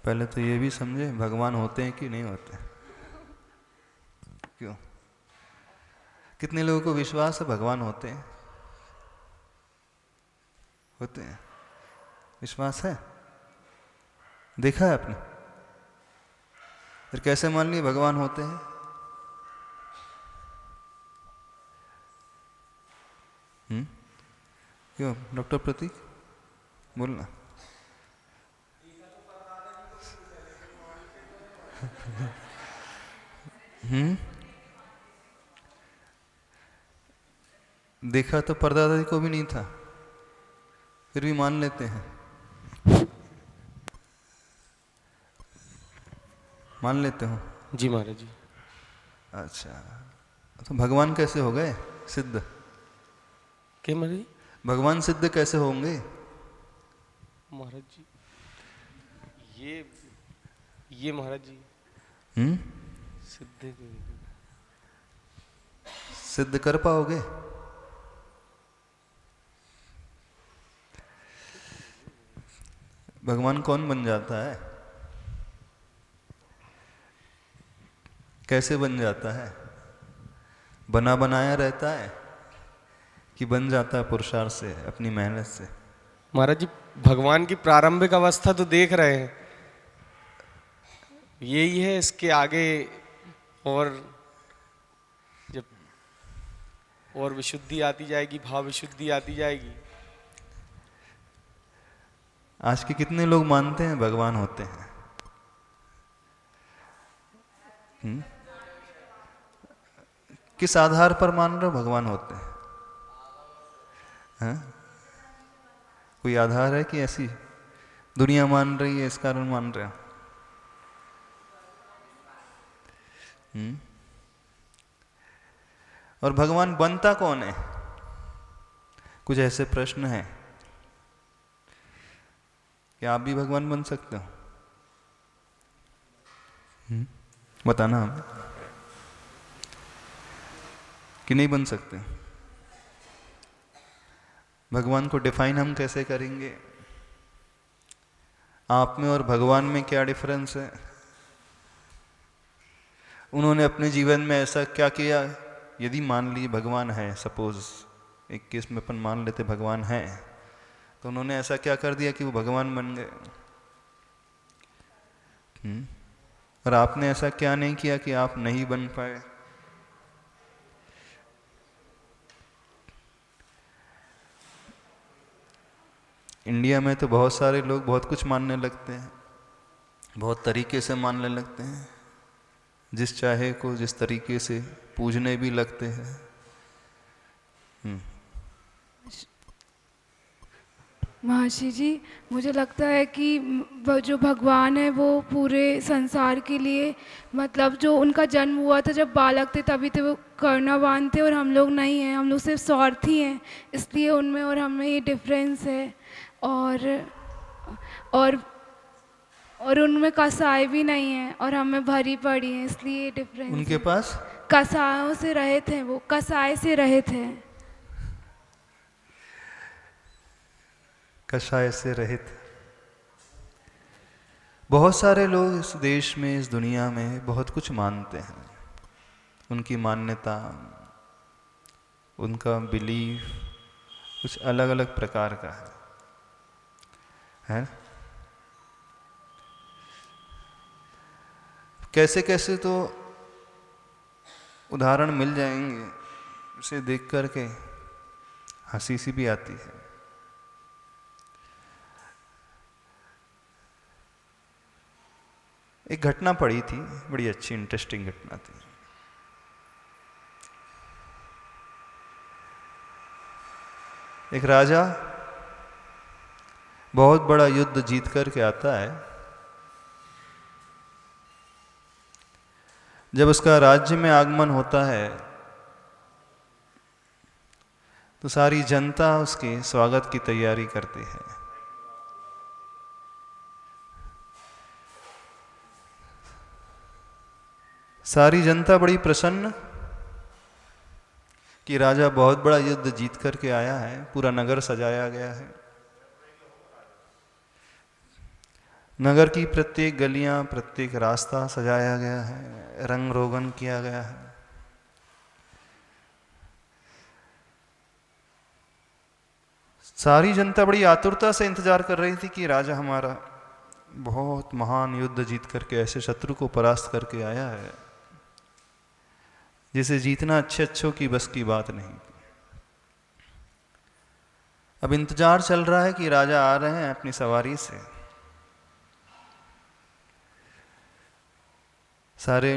पहले तो ये भी समझे भगवान होते हैं कि नहीं होते। क्यों? कितने लोगों को विश्वास है भगवान होते हैं? होते हैं? विश्वास है? देखा है आपने? फिर कैसे मान लिए भगवान होते हैं? क्यों डॉक्टर प्रतीक, बोलना। देखा तो परदादा को भी नहीं था, फिर भी मान लेते हैं। मान लेते हो? जी महाराज जी। अच्छा, तो भगवान कैसे हो गए सिद्ध? क्या महाराज जी? भगवान सिद्ध कैसे होंगे? महाराज जी ये महाराज जी सिद्ध सिद्ध कर पाओगे? भगवान कौन बन जाता है? कैसे बन जाता है? बना बनाया रहता है कि बन जाता है पुरुषार्थ से, अपनी मेहनत से? महाराज जी भगवान की प्रारंभिक अवस्था तो देख रहे हैं, यही है। इसके आगे और जब और विशुद्धि आती जाएगी, भाव विशुद्धि आती जाएगी। आज के कितने लोग मानते हैं भगवान होते हैं? किस आधार पर मान रहे हो भगवान होते हैं? कोई आधार है कि ऐसी दुनिया मान रही है इस कारण मान रहे हो? और भगवान बनता कौन है? कुछ ऐसे प्रश्न हैं कि आप भी भगवान बन सकते हो? बताना हमें कि नहीं बन सकते। भगवान को डिफाइन हम कैसे करेंगे? आप में और भगवान में क्या डिफरेंस है? उन्होंने अपने जीवन में ऐसा क्या किया? यदि मान ली भगवान है, सपोज एक केस में अपन मान लेते भगवान है, तो उन्होंने ऐसा क्या कर दिया कि वो भगवान बन गए? और आपने ऐसा क्या नहीं किया कि आप नहीं बन पाए? इंडिया में तो बहुत सारे लोग बहुत कुछ मानने लगते हैं, बहुत तरीके से मानने लगते हैं, जिस चाहे को जिस तरीके से पूजने भी लगते हैं। महर्षि जी, मुझे लगता है कि जो भगवान है वो पूरे संसार के लिए, मतलब जो उनका जन्म हुआ था जब बालक थे तभी तो वो करुणावान थे, और हम लोग नहीं हैं, हम लोग सिर्फ स्वार्थी हैं, इसलिए उनमें और हमें ये डिफरेंस है। और और और उनमें कसाई भी नहीं है और हमें भरी पड़ी है, इसलिए ये डिफरेंस उनके है। पास कसायों से रहित हैं, वो कसाई से रहित हैं। कषाय से रहित। बहुत सारे लोग इस देश में, इस दुनिया में बहुत कुछ मानते हैं। उनकी मान्यता, उनका बिलीफ कुछ अलग अलग प्रकार का है? कैसे कैसे तो उदाहरण मिल जाएंगे, उसे देख करके हंसी सी भी आती है। एक घटना पड़ी थी, बड़ी अच्छी इंटरेस्टिंग घटना थी। एक राजा बहुत बड़ा युद्ध जीत करके आता है। जब उसका राज्य में आगमन होता है तो सारी जनता उसके स्वागत की तैयारी करती है। सारी जनता बड़ी प्रसन्न कि राजा बहुत बड़ा युद्ध जीत करके आया है, पूरा नगर सजाया गया है। नगर की प्रत्येक गलियां, प्रत्येक रास्ता सजाया गया है, रंग रोगन किया गया है। सारी जनता बड़ी आतुरता से इंतजार कर रही थी कि राजा हमारा बहुत महान युद्ध जीत करके ऐसे शत्रु को परास्त करके आया है जिसे जीतना अच्छों की बस की बात नहीं। अब इंतजार चल रहा है कि राजा आ रहे हैं अपनी सवारी से। सारे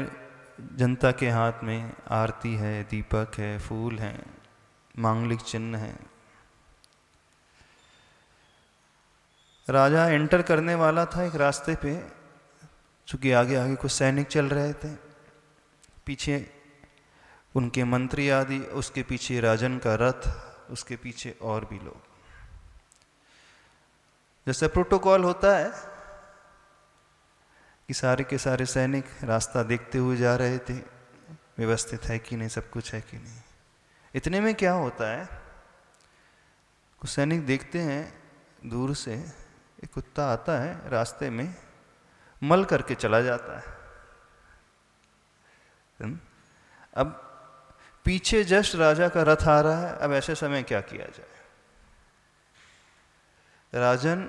जनता के हाथ में आरती है, दीपक है, फूल हैं, मांगलिक चिन्ह हैं। राजा एंटर करने वाला था एक रास्ते पे, चूंकि आगे आगे कुछ सैनिक चल रहे थे, पीछे उनके मंत्री आदि, उसके पीछे राजन का रथ, उसके पीछे और भी लोग। जैसे प्रोटोकॉल होता है कि सारे के सारे सैनिक रास्ता देखते हुए जा रहे थे, व्यवस्थित है कि नहीं, सब कुछ है कि नहीं। इतने में क्या होता है, कुछ सैनिक देखते हैं दूर से एक कुत्ता आता है, रास्ते में मल करके चला जाता है। अब पीछे जस्ट राजा का रथ आ रहा है। अब ऐसे समय क्या किया जाए? राजन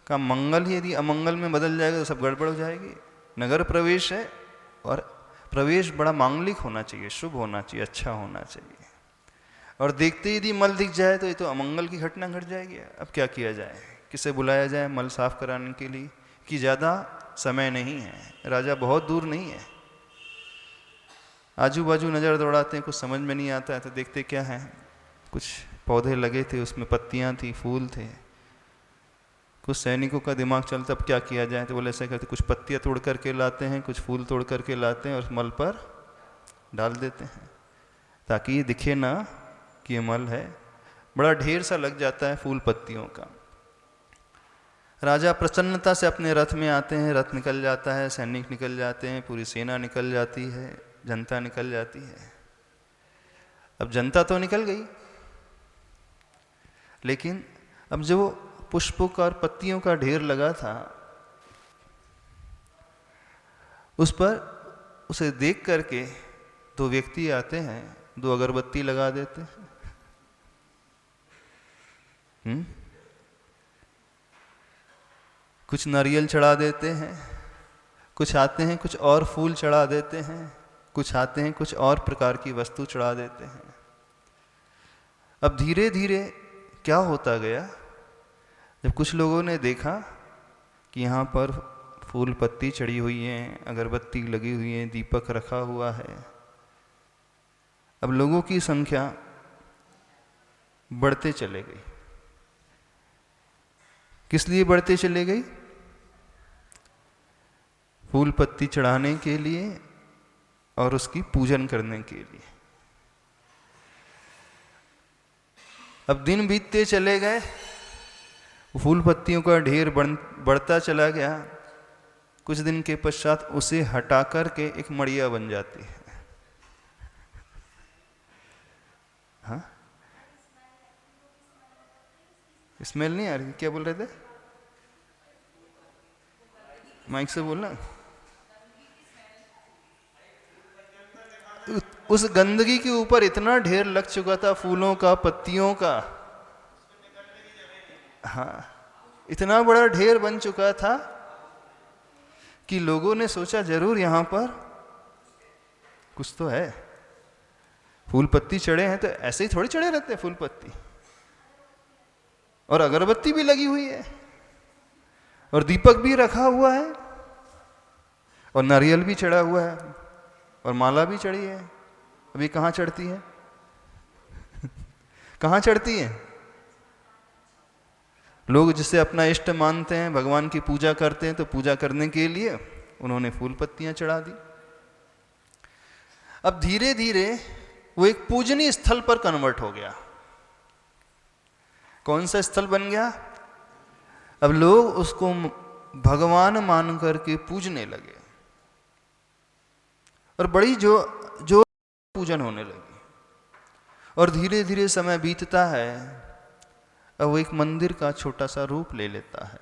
का मंगल यदि अमंगल में बदल जाएगा तो सब गड़बड़ हो जाएगी। नगर प्रवेश है और प्रवेश बड़ा मांगलिक होना चाहिए, शुभ होना चाहिए, अच्छा होना चाहिए। और देखते ही यदि मल दिख जाए तो ये तो अमंगल की घटना घट जाएगी। अब क्या किया जाए? किसे बुलाया जाए मल साफ कराने के लिए? कि ज़्यादा समय नहीं है, राजा बहुत दूर नहीं है। आजू बाजू नज़र दौड़ाते हैं, कुछ समझ में नहीं आता है तो देखते क्या है, कुछ पौधे लगे थे, उसमें पत्तियां थी, फूल थे। कुछ सैनिकों का दिमाग चलता अब क्या किया जाए, तो बोले ऐसा करते, कुछ पत्तियां तोड़ करके लाते हैं, कुछ फूल तोड़ करके लाते हैं और मल पर डाल देते हैं ताकि ये दिखे ना कि ये मल है। बड़ा ढेर सा लग जाता है फूल पत्तियों का। राजा प्रसन्नता से अपने रथ में आते हैं, रथ निकल जाता है, सैनिक निकल जाते हैं, पूरी सेना निकल जाती है, जनता निकल जाती है। अब जनता तो निकल गई, लेकिन अब जो पुष्पों का और पत्तियों का ढेर लगा था, उस पर उसे देख करके दो व्यक्ति आते हैं, दो अगरबत्ती लगा देते हैं। कुछ नारियल चढ़ा देते हैं, कुछ आते हैं कुछ और फूल चढ़ा देते हैं, कुछ आते हैं कुछ और प्रकार की वस्तु चढ़ा देते हैं। अब धीरे धीरे क्या होता गया, जब कुछ लोगों ने देखा कि यहाँ पर फूल पत्ती चढ़ी हुई हैं, अगरबत्ती लगी हुई है, दीपक रखा हुआ है, अब लोगों की संख्या बढ़ते चले गई। किस लिए बढ़ते चले गई? फूल पत्ती चढ़ाने के लिए और उसकी पूजन करने के लिए। अब दिन बीतते चले गए, फूल पत्तियों का ढेर बढ़ता चला गया। कुछ दिन के पश्चात उसे हटा करके एक मड़िया बन जाती है। हाँ, स्मेल नहीं आ रही? क्या बोल रहे थे? माइक से बोलना। उस गंदगी के ऊपर इतना ढेर लग चुका था फूलों का, पत्तियों का। हाँ, इतना बड़ा ढेर बन चुका था कि लोगों ने सोचा जरूर यहां पर कुछ तो है। फूल पत्ती चढ़े हैं तो ऐसे ही थोड़ी चढ़े रहते हैं फूल पत्ती, और अगरबत्ती भी लगी हुई है, और दीपक भी रखा हुआ है, और नारियल भी चढ़ा हुआ है, और माला भी चढ़ी है। अभी कहाँ चढ़ती है? कहाँ चढ़ती है? लोग जिसे अपना इष्ट मानते हैं, भगवान की पूजा करते हैं, तो पूजा करने के लिए उन्होंने फूल पत्तियां चढ़ा दी। अब धीरे धीरे वो एक पूजनीय स्थल पर कन्वर्ट हो गया। कौन सा स्थल बन गया? अब लोग उसको भगवान मान करके पूजने लगे, और बड़ी जो पूजन होने लगी। और धीरे धीरे समय बीतता है, अब वो एक मंदिर का छोटा सा रूप ले लेता है।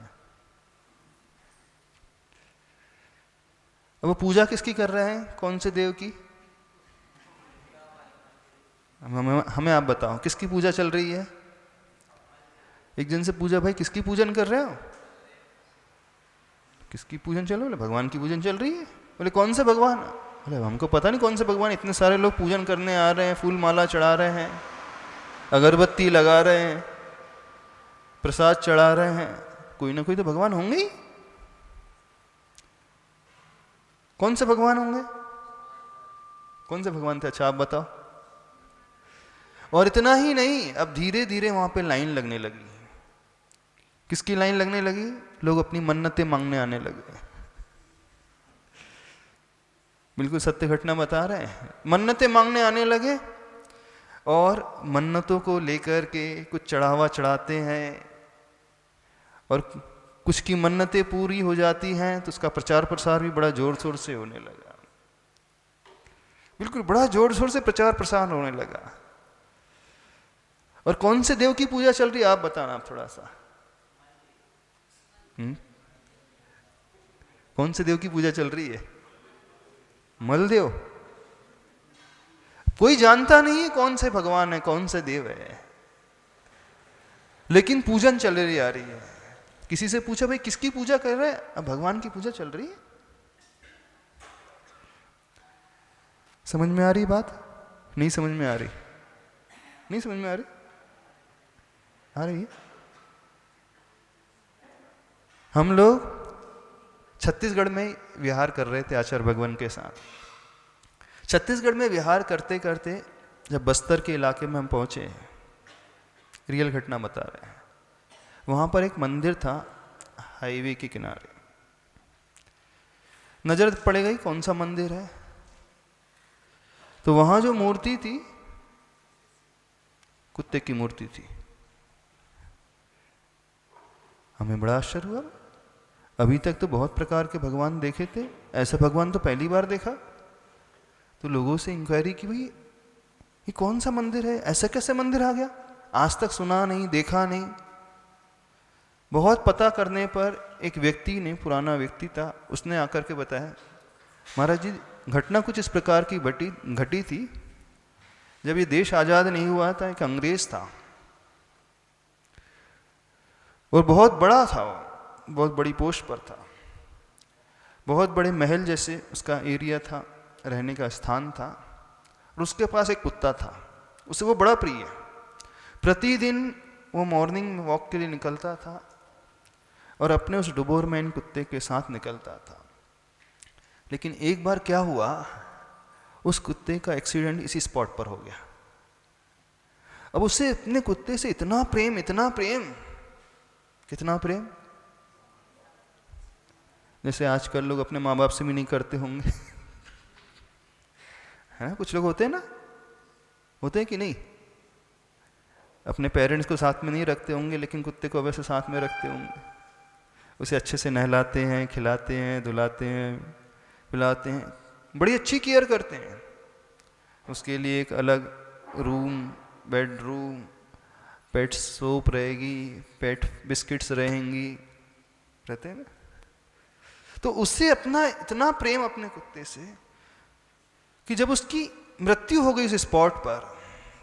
अब वो पूजा किसकी कर रहे हैं, कौन से देव की? हमें आप बताओ किसकी पूजा चल रही है? एक जन से पूजा, भाई किसकी पूजन कर रहे हो? किसकी पूजन चल रही है? बोले भगवान की पूजन चल रही है। बोले कौन से भगवान? बोले हमको पता नहीं कौन से भगवान, इतने सारे लोग पूजन करने आ रहे हैं, फूल माला चढ़ा रहे हैं, अगरबत्ती लगा रहे हैं, प्रसाद चढ़ा रहे हैं, कोई ना कोई तो भगवान होंगे ही। कौन से भगवान होंगे? कौन से भगवान थे? अच्छा आप बताओ। और इतना ही नहीं, अब धीरे धीरे वहां पे लाइन लगने लगी। किसकी लाइन लगने लगी? लोग अपनी मन्नतें मांगने आने लगे। बिल्कुल सत्य घटना बता रहे हैं। मन्नतें मांगने आने लगे और मन्नतों को लेकर के कुछ चढ़ावा चढ़ाते हैं, और कुछ की मन्नतें पूरी हो जाती हैं तो उसका प्रचार प्रसार भी बड़ा जोर शोर से होने लगा। बिल्कुल बड़ा जोर शोर से प्रचार प्रसार होने लगा। और कौन से देव की पूजा चल रही है आप बताना, आप थोड़ा सा। कौन से देव की पूजा चल रही है? मलदेव। कोई जानता नहीं है कौन से भगवान है, कौन से देव है, लेकिन पूजन चल रही आ रही है। किसी से पूछा भाई किसकी पूजा कर रहे हैं? अब भगवान की पूजा चल रही है। समझ में आ रही बात? नहीं समझ में आ रही? नहीं समझ में आ रही? आ रही है? हम लोग छत्तीसगढ़ में विहार कर रहे थे आचार्य भगवान के साथ। छत्तीसगढ़ में विहार करते करते जब बस्तर के इलाके में हम पहुंचे, रियल घटना बता रहे हैं, वहां पर एक मंदिर था हाईवे के किनारे। नजर पड़ेगा ही कौन सा मंदिर है, तो वहां जो मूर्ति थी, कुत्ते की मूर्ति थी। हमें बड़ा आश्चर्य हुआ। अभी तक तो बहुत प्रकार के भगवान देखे थे, ऐसा भगवान तो पहली बार देखा। तो लोगों से इंक्वायरी की, भाई ये कौन सा मंदिर है, ऐसा कैसे मंदिर आ गया, आज तक सुना नहीं, देखा नहीं। बहुत पता करने पर एक व्यक्ति ने, पुराना व्यक्ति था, उसने आकर के बताया, महाराज जी घटना कुछ इस प्रकार की घटी थी। जब ये देश आज़ाद नहीं हुआ था, एक अंग्रेज था और बहुत बड़ा था, वो बहुत बड़ी पोस्ट पर था, बहुत बड़े महल जैसे उसका एरिया था, रहने का स्थान था, और उसके पास एक कुत्ता था, उसे वो बड़ा प्रिय। प्रतिदिन वो मॉर्निंग वॉक के लिए निकलता था और अपने उस डोबरमैन कुत्ते के साथ निकलता था। लेकिन एक बार क्या हुआ, उस कुत्ते का एक्सीडेंट इसी स्पॉट पर हो गया। अब उसे अपने कुत्ते से इतना प्रेम, इतना प्रेम, कितना प्रेम, जैसे आजकल लोग अपने माँ बाप से भी नहीं करते होंगे है ना? कुछ लोग होते हैं ना, होते हैं कि नहीं? अपने पेरेंट्स को साथ में नहीं रखते होंगे, लेकिन कुत्ते को वैसे साथ में रखते होंगे। उसे अच्छे से नहलाते हैं, खिलाते हैं, धुलाते हैं, पिलाते हैं, बड़ी अच्छी केयर करते हैं। उसके लिए एक अलग रूम, बेडरूम, पेट सोप रहेगी, पेट बिस्किट्स रहेंगी, रहते हैं ना। तो उससे अपना इतना प्रेम अपने कुत्ते से कि जब उसकी मृत्यु हो गई उस स्पॉट पर,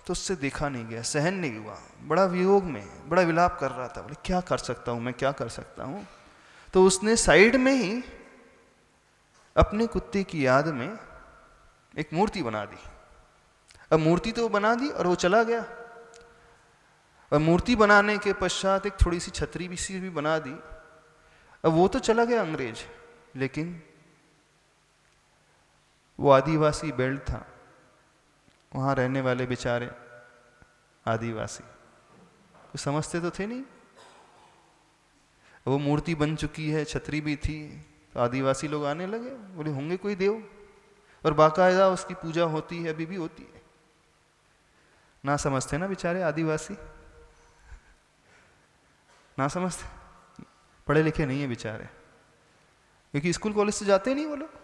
तो उससे देखा नहीं गया, सहन नहीं हुआ, बड़ा वियोग में, बड़ा विलाप कर रहा था। बोले क्या कर सकता हूँ मैं, क्या कर सकता हूँ? तो उसने साइड में ही अपने कुत्ते की याद में एक मूर्ति बना दी। अब मूर्ति तो बना दी और वो चला गया। और मूर्ति बनाने के पश्चात एक थोड़ी सी छतरी भी बना दी। अब वो तो चला गया अंग्रेज, लेकिन वो आदिवासी बेल्ट था, वहाँ रहने वाले बेचारे आदिवासी तो समझते तो थे नहीं। वो मूर्ति बन चुकी है, छतरी भी थी, तो आदिवासी लोग आने लगे, बोले होंगे कोई देव, और बाकायदा उसकी पूजा होती है, अभी भी होती है। ना समझते ना बेचारे आदिवासी, ना समझते, पढ़े लिखे नहीं है बेचारे, क्योंकि स्कूल कॉलेज से जाते नहीं वो लोग।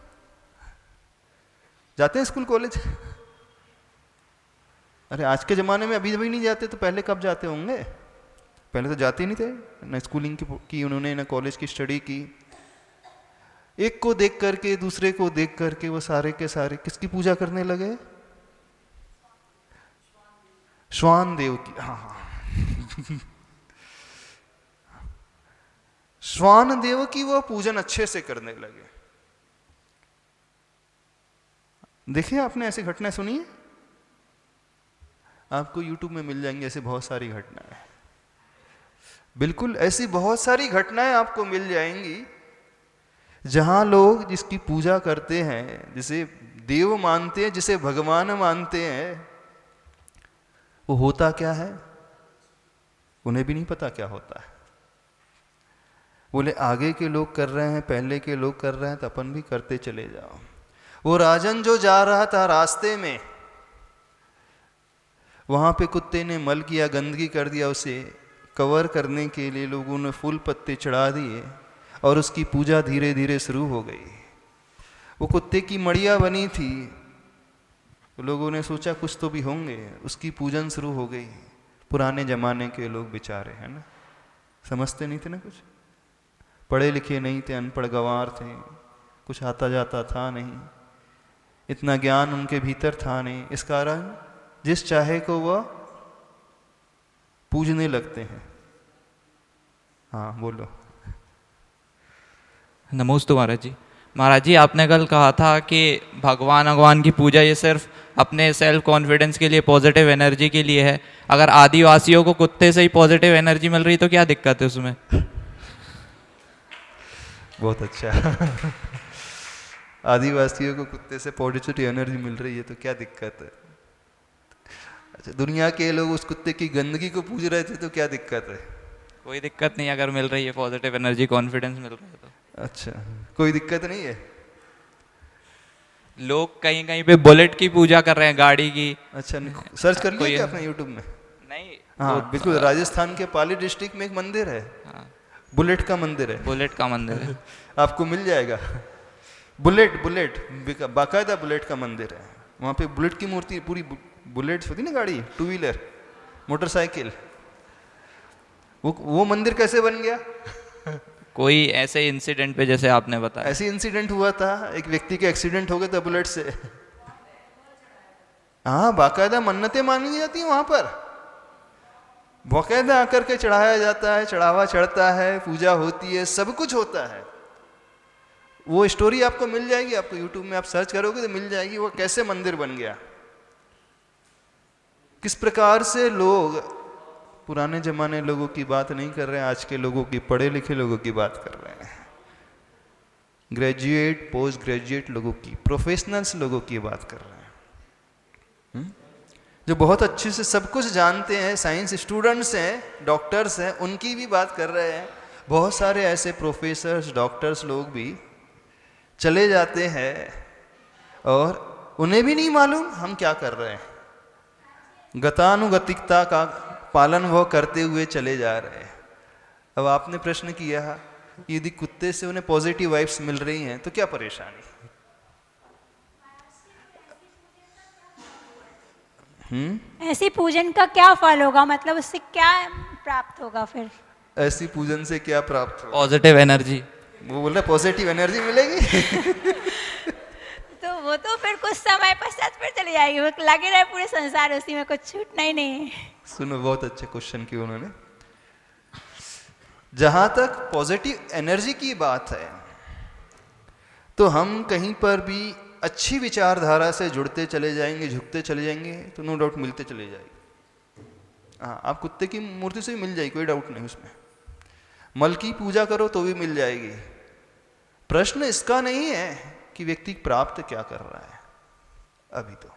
जाते हैं स्कूल कॉलेज? अरे आज के ज़माने में अभी नहीं जाते तो पहले कब जाते होंगे? पहले तो जाते ही नहीं थे। ना स्कूलिंग की उन्होंने, ना कॉलेज की स्टडी की, एक को देख करके, दूसरे को देख करके वो सारे के सारे किसकी पूजा करने लगे? श्वान देव की। हाँ श्वान देव की वो पूजन अच्छे से करने लगे। देखिए, आपने ऐसी घटना सुनी है? आपको YouTube में मिल जाएंगी ऐसी बहुत सारी घटनाएं। बिल्कुल ऐसी बहुत सारी घटनाएं आपको मिल जाएंगी जहां लोग जिसकी पूजा करते हैं, जिसे देव मानते हैं, जिसे भगवान मानते हैं, वो होता क्या है उन्हें भी नहीं पता क्या होता है। बोले आगे के लोग कर रहे हैं, पहले के लोग कर रहे हैं, तो अपन भी करते चले जाओ। वो राजन जो जा रहा था रास्ते में, वहां पे कुत्ते ने मल किया, गंदगी कर दिया, उसे कवर करने के लिए लोगों ने फूल पत्ते चढ़ा दिए और उसकी पूजा धीरे धीरे शुरू हो गई। वो कुत्ते की मड़िया बनी थी, तो लोगों ने सोचा कुछ तो भी होंगे, उसकी पूजन शुरू हो गई। पुराने जमाने के लोग बेचारे, है ना, समझते नहीं थे ना, कुछ पढ़े लिखे नहीं थे, अनपढ़ गंवार थे, कुछ आता जाता था नहीं, इतना ज्ञान उनके भीतर था नहीं। इस कारण जिस चाहे को वह पूजने लगते हैं। हाँ बोलो। नमोस्तु महाराज जी। महाराज जी, आपने कल कहा था कि भगवान की पूजा ये सिर्फ अपने सेल्फ कॉन्फिडेंस के लिए, पॉजिटिव एनर्जी के लिए है। अगर आदिवासियों को कुत्ते से ही पॉजिटिव एनर्जी मिल रही तो क्या दिक्कत है उसमें? बहुत अच्छा। आदिवासियों को कुत्ते से पॉजिटिव एनर्जी मिल रही है तो क्या दिक्कत है? अच्छा, दुनिया के लोग उस कुत्ते की गंदगी को पूज रहे थे तो क्या दिक्कत है? कोई दिक्कत नहीं, अगर मिल रही है पॉजिटिव एनर्जी, कॉन्फिडेंस मिल रहा है तो। अच्छा, कोई दिक्कत नहीं है। लोग कहीं कहीं पे बुलेट की पूजा कर रहे हैं, गाड़ी की। अच्छा, सर्च कर लिया क्या आपने यूट्यूब में? नहीं। हाँ बिल्कुल, राजस्थान के पाली डिस्ट्रिक्ट में एक मंदिर है, बुलेट का मंदिर है। बुलेट का मंदिर है। आपको मिल जाएगा। बुलेट बाकायदा बुलेट का मंदिर है। वहाँ पे बुलेट की मूर्ति, पूरी बुलेट्स होती ना गाड़ी, टू व्हीलर, मोटरसाइकिल, वो मंदिर कैसे बन गया? कोई ऐसे इंसिडेंट पे जैसे आपने बताया। ऐसे इंसिडेंट हुआ था, एक व्यक्ति के एक्सीडेंट हो गया था बुलेट से। हाँ, बाकायदा मन्नतें मांगी जाती हैं वहां पर, बाकायदा आकर के चढ़ाया जाता है, चढ़ावा चढ़ता है, पूजा होती है, सब कुछ होता है। वो स्टोरी आपको मिल जाएगी, आपको यूट्यूब में आप सर्च करोगे तो मिल जाएगी वो कैसे मंदिर बन गया, किस प्रकार से लोग, पुराने जमाने लोगों की बात नहीं कर रहे हैं, आज के लोगों की, पढ़े लिखे लोगों की बात कर रहे हैं, ग्रेजुएट पोस्ट ग्रेजुएट लोगों की, प्रोफेशनल्स लोगों की बात कर रहे हैं, जो बहुत अच्छे से सब कुछ जानते हैं, साइंस स्टूडेंट्स हैं, डॉक्टर्स हैं, उनकी भी बात कर रहे हैं। बहुत सारे ऐसे प्रोफेसर्स, डॉक्टर्स लोग भी चले जाते हैं और उन्हें भी नहीं मालूम हम क्या कर रहे हैं, गतानुगतिकता का पालन वो करते हुए चले जा रहे हैं। अब आपने प्रश्न किया यदि कुत्ते से उन्हें पॉजिटिव वाइब्स मिल रही हैं तो क्या परेशानी? ऐसी पूजन का क्या फल होगा, मतलब उससे क्या प्राप्त होगा फिर? ऐसी पूजन से क्या प्राप्त होगा? Positive energy. वो बोल रहा पॉजिटिव एनर्जी मिलेगी। तो वो तो फिर कुछ समय पश्चात फिर चली जाएगी, वो लगे रहे पूरे संसार उसी में, कुछ छूटना ही नहीं है। सुनो, बहुत अच्छे क्वेश्चन किए उन्होंने। जहां तक पॉजिटिव एनर्जी की बात है तो हम कहीं पर भी अच्छी विचारधारा से जुड़ते चले जाएंगे, झुकते चले जाएंगे तो नो डाउट मिलते चले जाएगी। हाँ, आप कुत्ते की मूर्ति से भी मिल जाएगी, कोई डाउट नहीं उसमें। मल की पूजा करो तो भी मिल जाएगी। प्रश्न इसका नहीं है कि व्यक्ति प्राप्त क्या कर रहा है, अभी तो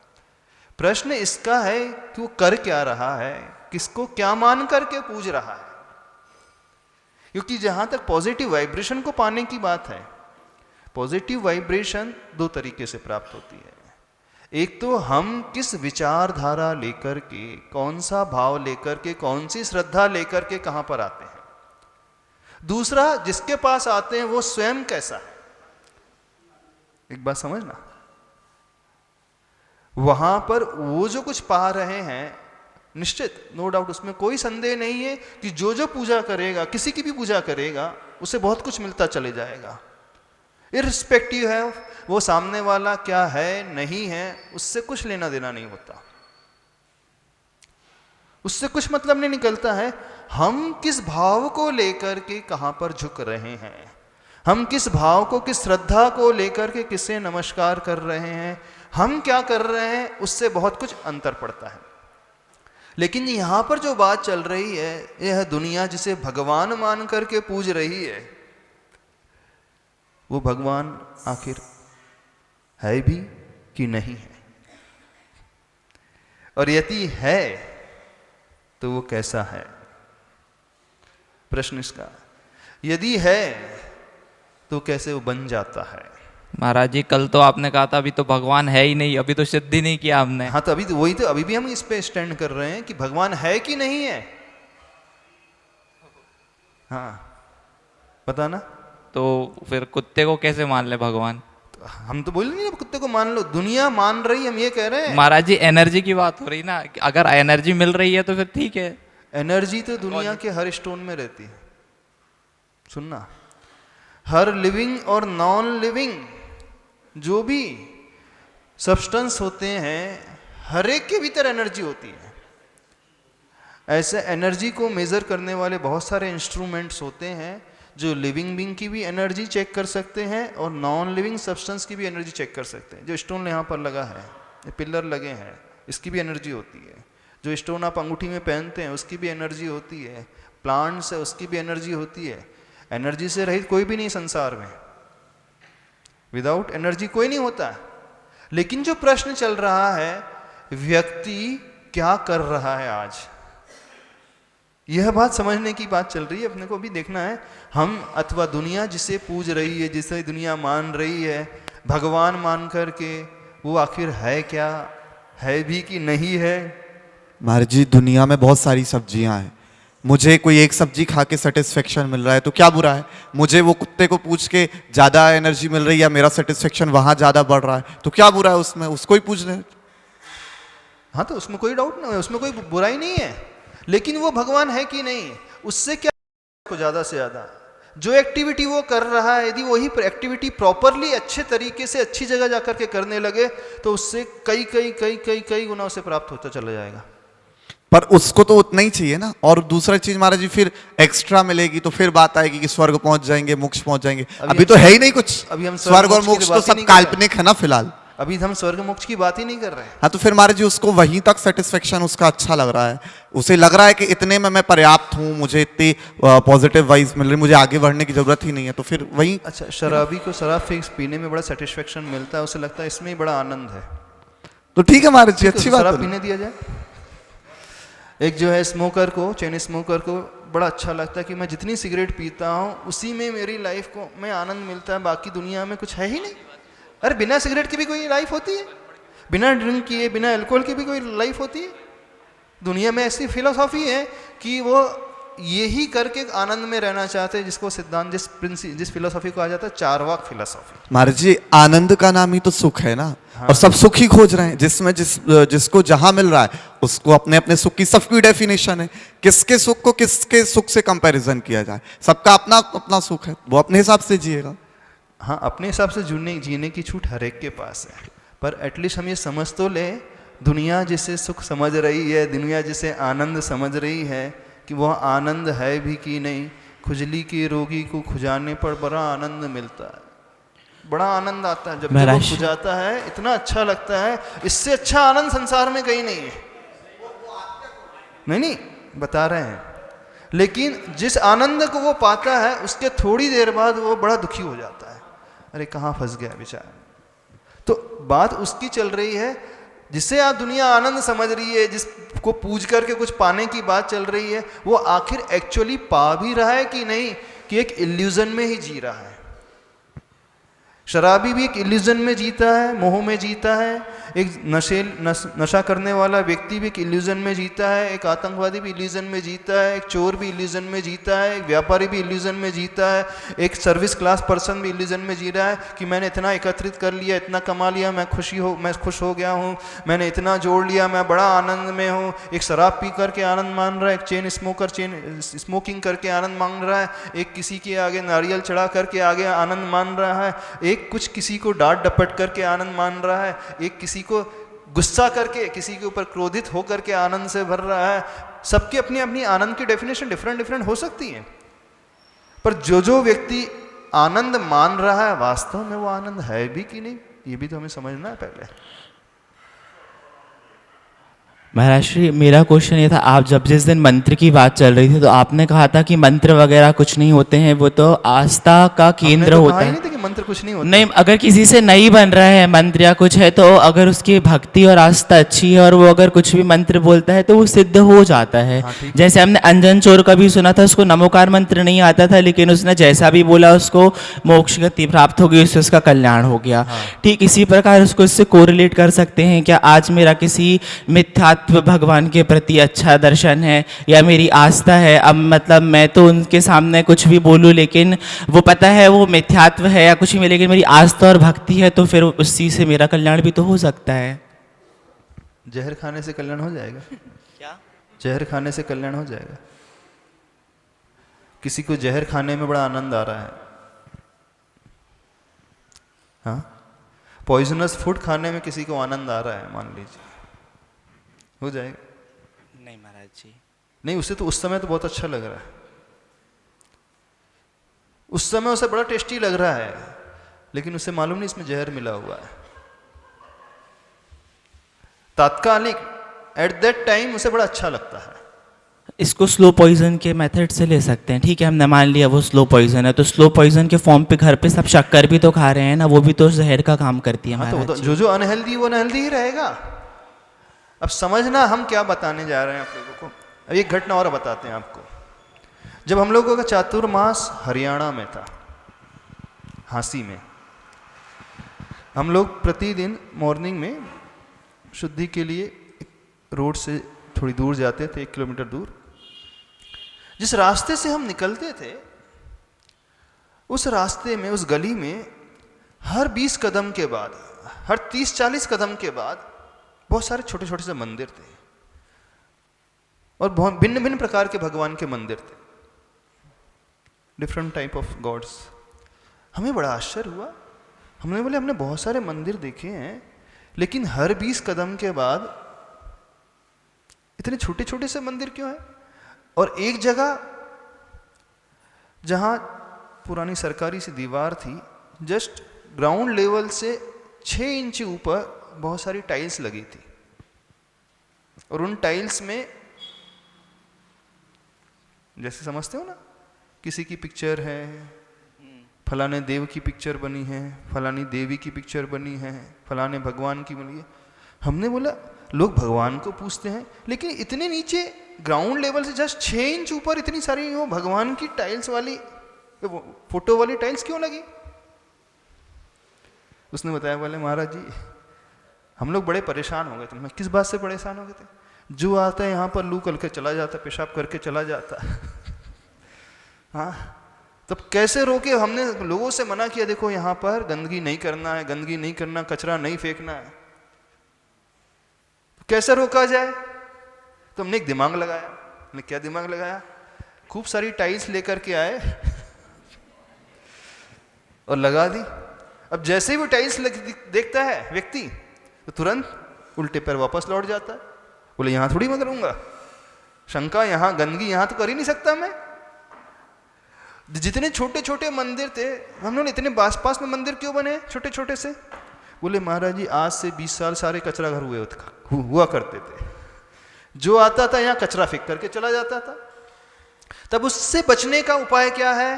प्रश्न इसका है कि वो कर क्या रहा है, किसको क्या मान करके पूज रहा है। क्योंकि जहां तक पॉजिटिव वाइब्रेशन को पाने की बात है, पॉजिटिव वाइब्रेशन दो तरीके से प्राप्त होती है। एक तो हम किस विचारधारा लेकर के, कौन सा भाव लेकर के, कौन सी श्रद्धा लेकर के कहां पर आते हैं। दूसरा, जिसके पास आते हैं वो स्वयं कैसा है। एक बात समझना, वहां पर वो जो कुछ पा रहे हैं, निश्चित नो डाउट उसमें कोई संदेह नहीं है कि जो जो पूजा करेगा, किसी की भी पूजा करेगा, उसे बहुत कुछ मिलता चले जाएगा। इररिस्पेक्टिव है वो सामने वाला क्या है नहीं है, उससे कुछ लेना देना नहीं होता, उससे कुछ मतलब नहीं निकलता है। हम किस भाव को लेकर के कहां पर झुक रहे हैं, हम किस भाव को, किस श्रद्धा को लेकर के किसे नमस्कार कर रहे हैं, हम क्या कर रहे हैं, उससे बहुत कुछ अंतर पड़ता है। लेकिन यहां पर जो बात चल रही है, यह दुनिया जिसे भगवान मान करके पूज रही है, वो भगवान आखिर है भी कि नहीं है, और यदि है तो वो कैसा है, प्रश्न इसका। यदि है तो कैसे वो बन जाता है। महाराज जी कल तो आपने कहा था अभी तो भगवान है ही नहीं, अभी तो सिद्ध ही नहीं किया हमने। हाँ तो अभी तो वही तो, अभी भी हम इस पे स्टैंड कर रहे हैं कि भगवान है कि नहीं है। हाँ पता ना, तो फिर कुत्ते को कैसे मान ले भगवान? तो हम तो बोल नहीं रहे कुत्ते को मान लो, दुनिया मान रही, हम ये कह रहे हैं। महाराज जी एनर्जी की बात हो रही ना, अगर एनर्जी मिल रही है तो फिर ठीक है। एनर्जी तो दुनिया के हर स्टोन में रहती है, सुनना, हर लिविंग और नॉन लिविंग जो भी सब्सटेंस होते हैं, हर एक के भीतर एनर्जी होती है। ऐसे एनर्जी को मेजर करने वाले बहुत सारे इंस्ट्रूमेंट्स होते हैं जो लिविंग बीइंग की भी एनर्जी चेक कर सकते हैं और नॉन लिविंग सब्सटेंस की भी एनर्जी चेक कर सकते हैं। जो स्टोन यहाँ पर लगा है, ये पिलर लगे हैं, इसकी भी एनर्जी होती है। जो स्टोन आप अंगूठी में पहनते हैं उसकी भी एनर्जी होती है। प्लांट्स है उसकी भी एनर्जी होती है। एनर्जी से रहित कोई भी नहीं संसार में, विदाउट एनर्जी कोई नहीं होता। लेकिन जो प्रश्न चल रहा है, व्यक्ति क्या कर रहा है आज, यह बात समझने की बात चल रही है। अपने को भी देखना है, हम अथवा दुनिया जिसे पूज रही है, जिसे दुनिया मान रही है भगवान मान करके, वो आखिर है क्या, है भी कि नहीं है। महाराज जी दुनिया में बहुत सारी सब्जियां हैं, मुझे कोई एक सब्जी खा के सेटिस्फेक्शन मिल रहा है तो क्या बुरा है? मुझे वो कुत्ते को पूछ के ज़्यादा एनर्जी मिल रही है, मेरा सेटिस्फेक्शन वहाँ ज़्यादा बढ़ रहा है तो क्या बुरा है उसमें? उसको ही पूछ रहे। हाँ तो उसमें कोई डाउट नहीं है, उसमें कोई बुराई नहीं है। लेकिन वो भगवान है कि नहीं, उससे क्या को ज़्यादा से ज़्यादा जो एक्टिविटी वो कर रहा है, यदि वही एक्टिविटी प्रॉपरली अच्छे तरीके से अच्छी जगह जाकर के करने लगे तो उससे कई कई कई कई कई गुना उसे प्राप्त होता चला जाएगा। पर उसको तो उतना ही चाहिए ना। और दूसरा चीज महाराज जी फिर एक्स्ट्रा मिलेगी तो फिर बात आएगी कि स्वर्ग पहुंच जाएंगे, मोक्ष पहुंच जाएंगे। अभी तो है ही नहीं कुछ। अभी हम स्वर्ग और मोक्ष तो सब काल्पनिक है ना फिलहाल। अभी हम स्वर्ग मोक्ष की बात ही नहीं कर रहे हैं। हाँ तो फिर महाराज जी उसको वहीं तक सेटिस्फेक्शन उसका अच्छा लग रहा है, उसे लग रहा है कि इतने में मैं पर्याप्त हूँ, मुझे इतनी पॉजिटिव वाइज मिल रही, मुझे आगे बढ़ने की जरूरत ही नहीं है, तो फिर वही। अच्छा, शराबी को शराब फिक्स पीने में बड़ा सेटिस्फेक्शन मिलता है, उसे लगता है इसमें ही बड़ा आनंद है, तो ठीक है महाराज जी अच्छी बात है, शराब पीने दिया जाए। एक जो है स्मोकर को, चेन स्मोकर को बड़ा अच्छा लगता है कि मैं जितनी सिगरेट पीता हूँ उसी में मेरी लाइफ को में आनंद मिलता है, बाकी दुनिया में कुछ है ही नहीं। अरे बिना सिगरेट की भी कोई लाइफ होती है, बिना ड्रिंक किए, बिना अल्कोहल की भी कोई लाइफ होती है। दुनिया में ऐसी फिलोसॉफी है कि वो यही करके आनंद में रहना चाहते हैं, जिसको सिद्धांत जिस फिलोसॉफी को आ जाता है चारवाक फिलोसॉफी। महाराज जी आनंद का नाम ही तो सुख है ना। हाँ। और सब सुख ही खोज रहे हैं, जिसमें जिसको जहां मिल रहा है उसको अपने अपने सुख की, सबकी डेफिनेशन है। किसके सुख को किसके सुख से कंपैरिजन किया जाए, सबका अपना अपना सुख है, वो अपने हिसाब से जिएगा। हाँ, अपने हिसाब से जीने की छूट हर एक के पास है, पर एटलीस्ट हम ये समझ तो ले, दुनिया जिसे सुख समझ रही है, दुनिया जिसे आनंद समझ रही है, कि वह आनंद है भी कि नहीं। खुजली के रोगी को खुजाने पर बड़ा आनंद मिलता है, बड़ा आनंद आता है जब वो खुजाता है, इतना अच्छा लगता है। इससे अच्छा आनंद संसार में कहीं नहीं है। नहीं बता रहे हैं, लेकिन जिस आनंद को वो पाता है उसके थोड़ी देर बाद वो बड़ा दुखी हो जाता है, अरे कहाँ फंस गया बेचारा। तो बात उसकी चल रही है जिसे आप दुनिया आनंद समझ रही है, जिसको पूज करके कुछ पाने की बात चल रही है, वो आखिर एक्चुअली पा भी रहा है कि नहीं, कि एक इल्यूजन में ही जी रहा है। शराबी भी एक इल्यूजन में जीता है, मोह में जीता है। एक नशा करने वाला व्यक्ति भी एक इल्यूजन में जीता है, एक आतंकवादी भी इल्यूजन में जीता है, एक चोर भी इल्यूजन में जीता है, एक व्यापारी भी इल्यूजन में जीता है, एक सर्विस क्लास पर्सन भी इल्यूजन में जी रहा है कि मैंने इतना एकत्रित कर लिया, इतना कमा लिया, मैं खुश हो गया हूँ, मैंने इतना जोड़ लिया, मैं बड़ा आनंद में हूँ। एक शराब पी करके आनंद मान रहा है, एक चेन स्मोकिंग करके आनंद मान रहा है, एक किसी के आगे नारियल चढ़ा करके आगे आनंद मान रहा है, एक कुछ किसी को डांट डपट करके आनंद मान रहा है, एक किसी को गुस्सा करके किसी के ऊपर क्रोधित होकर के आनंद से भर रहा है। सबकी अपनी अपनी आनंद की डेफिनेशन डिफरेंट हो सकती है, पर जो व्यक्ति आनंद मान रहा है वास्तव में वो आनंद है भी कि नहीं, ये भी तो हमें समझना है पहले। महाराज श्री, मेरा क्वेश्चन ये था, आप जब जिस दिन मंत्र की बात चल रही थी तो आपने कहा था कि मंत्र वगैरह कुछ नहीं होते हैं, वो तो आस्था का केंद्र तो होता कहा ही है। नहीं था कि मंत्र कुछ नहीं होता। नहीं, अगर किसी से नहीं बन रहा है मंत्र या कुछ है तो अगर उसकी भक्ति और आस्था अच्छी है और वो अगर कुछ भी मंत्र बोलता है तो वो सिद्ध हो जाता है। हाँ, ठीक। जैसे हमने अंजन चोर का भी सुना था, उसको नमोकार मंत्र नहीं आता था, लेकिन उसने जैसा भी बोला उसको मोक्ष गति प्राप्त हो गई, उससे उसका कल्याण हो गया। ठीक इसी प्रकार उसको इससे कोरिलेट कर सकते हैं क्या? आज मेरा किसी मिथ्यात्व भगवान के प्रति अच्छा दर्शन है या मेरी आस्था है, अब मतलब मैं तो उनके सामने कुछ भी बोलूं लेकिन वो पता है वो मिथ्यात्व है या कुछ भी, लेकिन मेरी आस्था और भक्ति है तो फिर उस चीज से मेरा कल्याण भी तो हो सकता है। जहर खाने से कल्याण हो जाएगा? क्या? जहर खाने से कल्याण हो जाएगा? किसी को जहर खाने में बड़ा आनंद आ रहा है, हाँ, पॉइजनस फूड खाने में किसी को आनंद आ रहा है, मान लीजिए, हो जाएगा? नहीं महाराज जी। नहीं, उसे तो उस समय तो बहुत अच्छा लग रहा है, उस समय उसे बड़ा टेस्टी लग रहा है, लेकिन उसे मालूम नहीं इसमें जहर मिला हुआ है। तात्कालिक एट दैट टाइम उसे बड़ा अच्छा लगता है। इसको स्लो पॉइजन के मेथड से ले सकते हैं। ठीक है, हमने मान लिया वो स्लो पॉइजन है, तो स्लो पॉइजन के फॉर्म पे घर पे सब शक्कर भी तो खा रहे हैं ना, वो भी तो जहर का काम करती है। हाँ, तो महाराज जी। जो अनहेल्दी वो अनहेल्दी ही रहेगा। अब समझना हम क्या बताने जा रहे हैं आप लोगों को। अब एक घटना और बताते हैं आपको। जब हम लोगों का चातुर्मास हरियाणा में था, हांसी में, हम लोग प्रतिदिन मॉर्निंग में शुद्धि के लिए रोड से थोड़ी दूर जाते थे, 1 किलोमीटर दूर। जिस रास्ते से हम निकलते थे उस रास्ते में, उस गली में हर 20 कदम के बाद, हर 30-40 कदम के बाद बहुत सारे छोटे छोटे से मंदिर थे और बहुत भिन्न भिन्न प्रकार के भगवान के मंदिर थे, डिफरेंट टाइप ऑफ गॉड्स। हमें बड़ा आश्चर्य हुआ, हमने बोले हमने बहुत सारे मंदिर देखे हैं लेकिन हर 20 कदम के बाद इतने छोटे छोटे से मंदिर क्यों हैं? और एक जगह जहां पुरानी सरकारी सी दीवार थी, जस्ट ग्राउंड लेवल से 6 इंच ऊपर बहुत सारी टाइल्स लगी थी और उन टाइल्स में जैसे समझते हो ना, किसी की पिक्चर है, फलाने देव की पिक्चर बनी है, फलानी देवी की पिक्चर बनी है, फलाने भगवान की बनी है। हमने बोला लोग भगवान को पूछते हैं लेकिन इतने नीचे ग्राउंड लेवल से जस्ट 6 इंच ऊपर इतनी सारी वो भगवान की टाइल्स वाली, फोटो वाली टाइल्स क्यों लगी? उसने बताया, बोले महाराज जी हम लोग बड़े परेशान हो गए थे। मैं किस बात से परेशान हो गए थे? जो आता है यहाँ पर लू करके चला जाता, पेशाब करके चला जाता हाँ, तब कैसे रोके? हमने लोगों से मना किया, देखो यहाँ पर गंदगी नहीं करना है, गंदगी नहीं करना, कचरा नहीं फेंकना है, तो कैसे रोका जाए? तो हमने एक दिमाग लगाया। हमने क्या दिमाग लगाया? खूब सारी टाइल्स लेकर के आए और लगा दी। अब जैसे ही वो टाइल्स देखता है व्यक्ति तो तुरंत उल्टे पैर वापस लौट जाता है। बोले यहां थोड़ी मैं करूंगा, शंका यहां, गंदगी यहां तो कर ही नहीं सकता मैं। जितने छोटे छोटे मंदिर थे, हम लोग इतने पास पास में मंदिर क्यों बने छोटे छोटे से? बोले महाराज जी आज से 20 साल सारे कचरा घर हुआ करते थे, जो आता था यहाँ कचरा फेंक करके चला जाता था। तब उससे बचने का उपाय क्या है?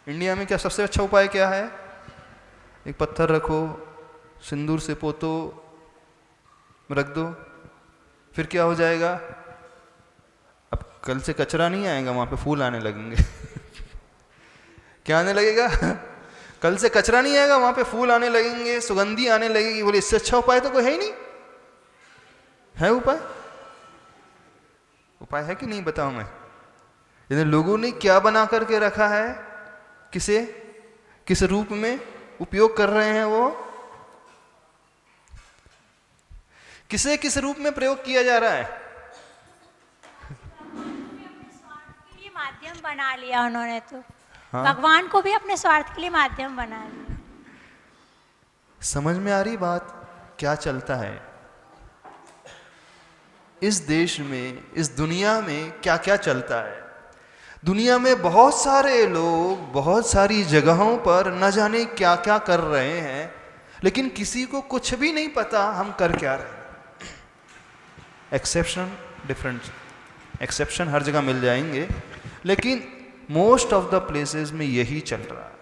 इंडिया में क्या सबसे अच्छा उपाय क्या है? एक पत्थर रखो, सिंदूर से पोतो, रख दो, फिर क्या हो जाएगा? अब कल से कचरा नहीं आएगा, वहां पे फूल आने लगेंगे क्या आने लगेगा? कल से कचरा नहीं आएगा, वहां पे फूल आने लगेंगे, सुगंधी आने लगेगी। बोले इससे अच्छा उपाय तो कोई है ही नहीं। है उपाय? उपाय है कि नहीं बताऊं मैं? यदि लोगों ने क्या बना करके रखा है, किसे किस रूप में उपयोग कर रहे हैं, वो किसे किस रूप में प्रयोग किया जा रहा है? ये माध्यम बना लिया उन्होंने तो। हाँ। भगवान को भी अपने स्वार्थ के लिए माध्यम बना लिया। समझ में आ रही बात क्या चलता है इस देश में, इस दुनिया में क्या क्या चलता है? दुनिया में बहुत सारे लोग बहुत सारी जगहों पर न जाने क्या क्या कर रहे हैं, लेकिन किसी को कुछ भी नहीं पता हम कर क्या रहे हैं। एक्सेप्शन डिफरेंट, एक्सेप्शन हर जगह मिल जाएंगे, लेकिन मोस्ट ऑफ द प्लेसेस में यही चल रहा है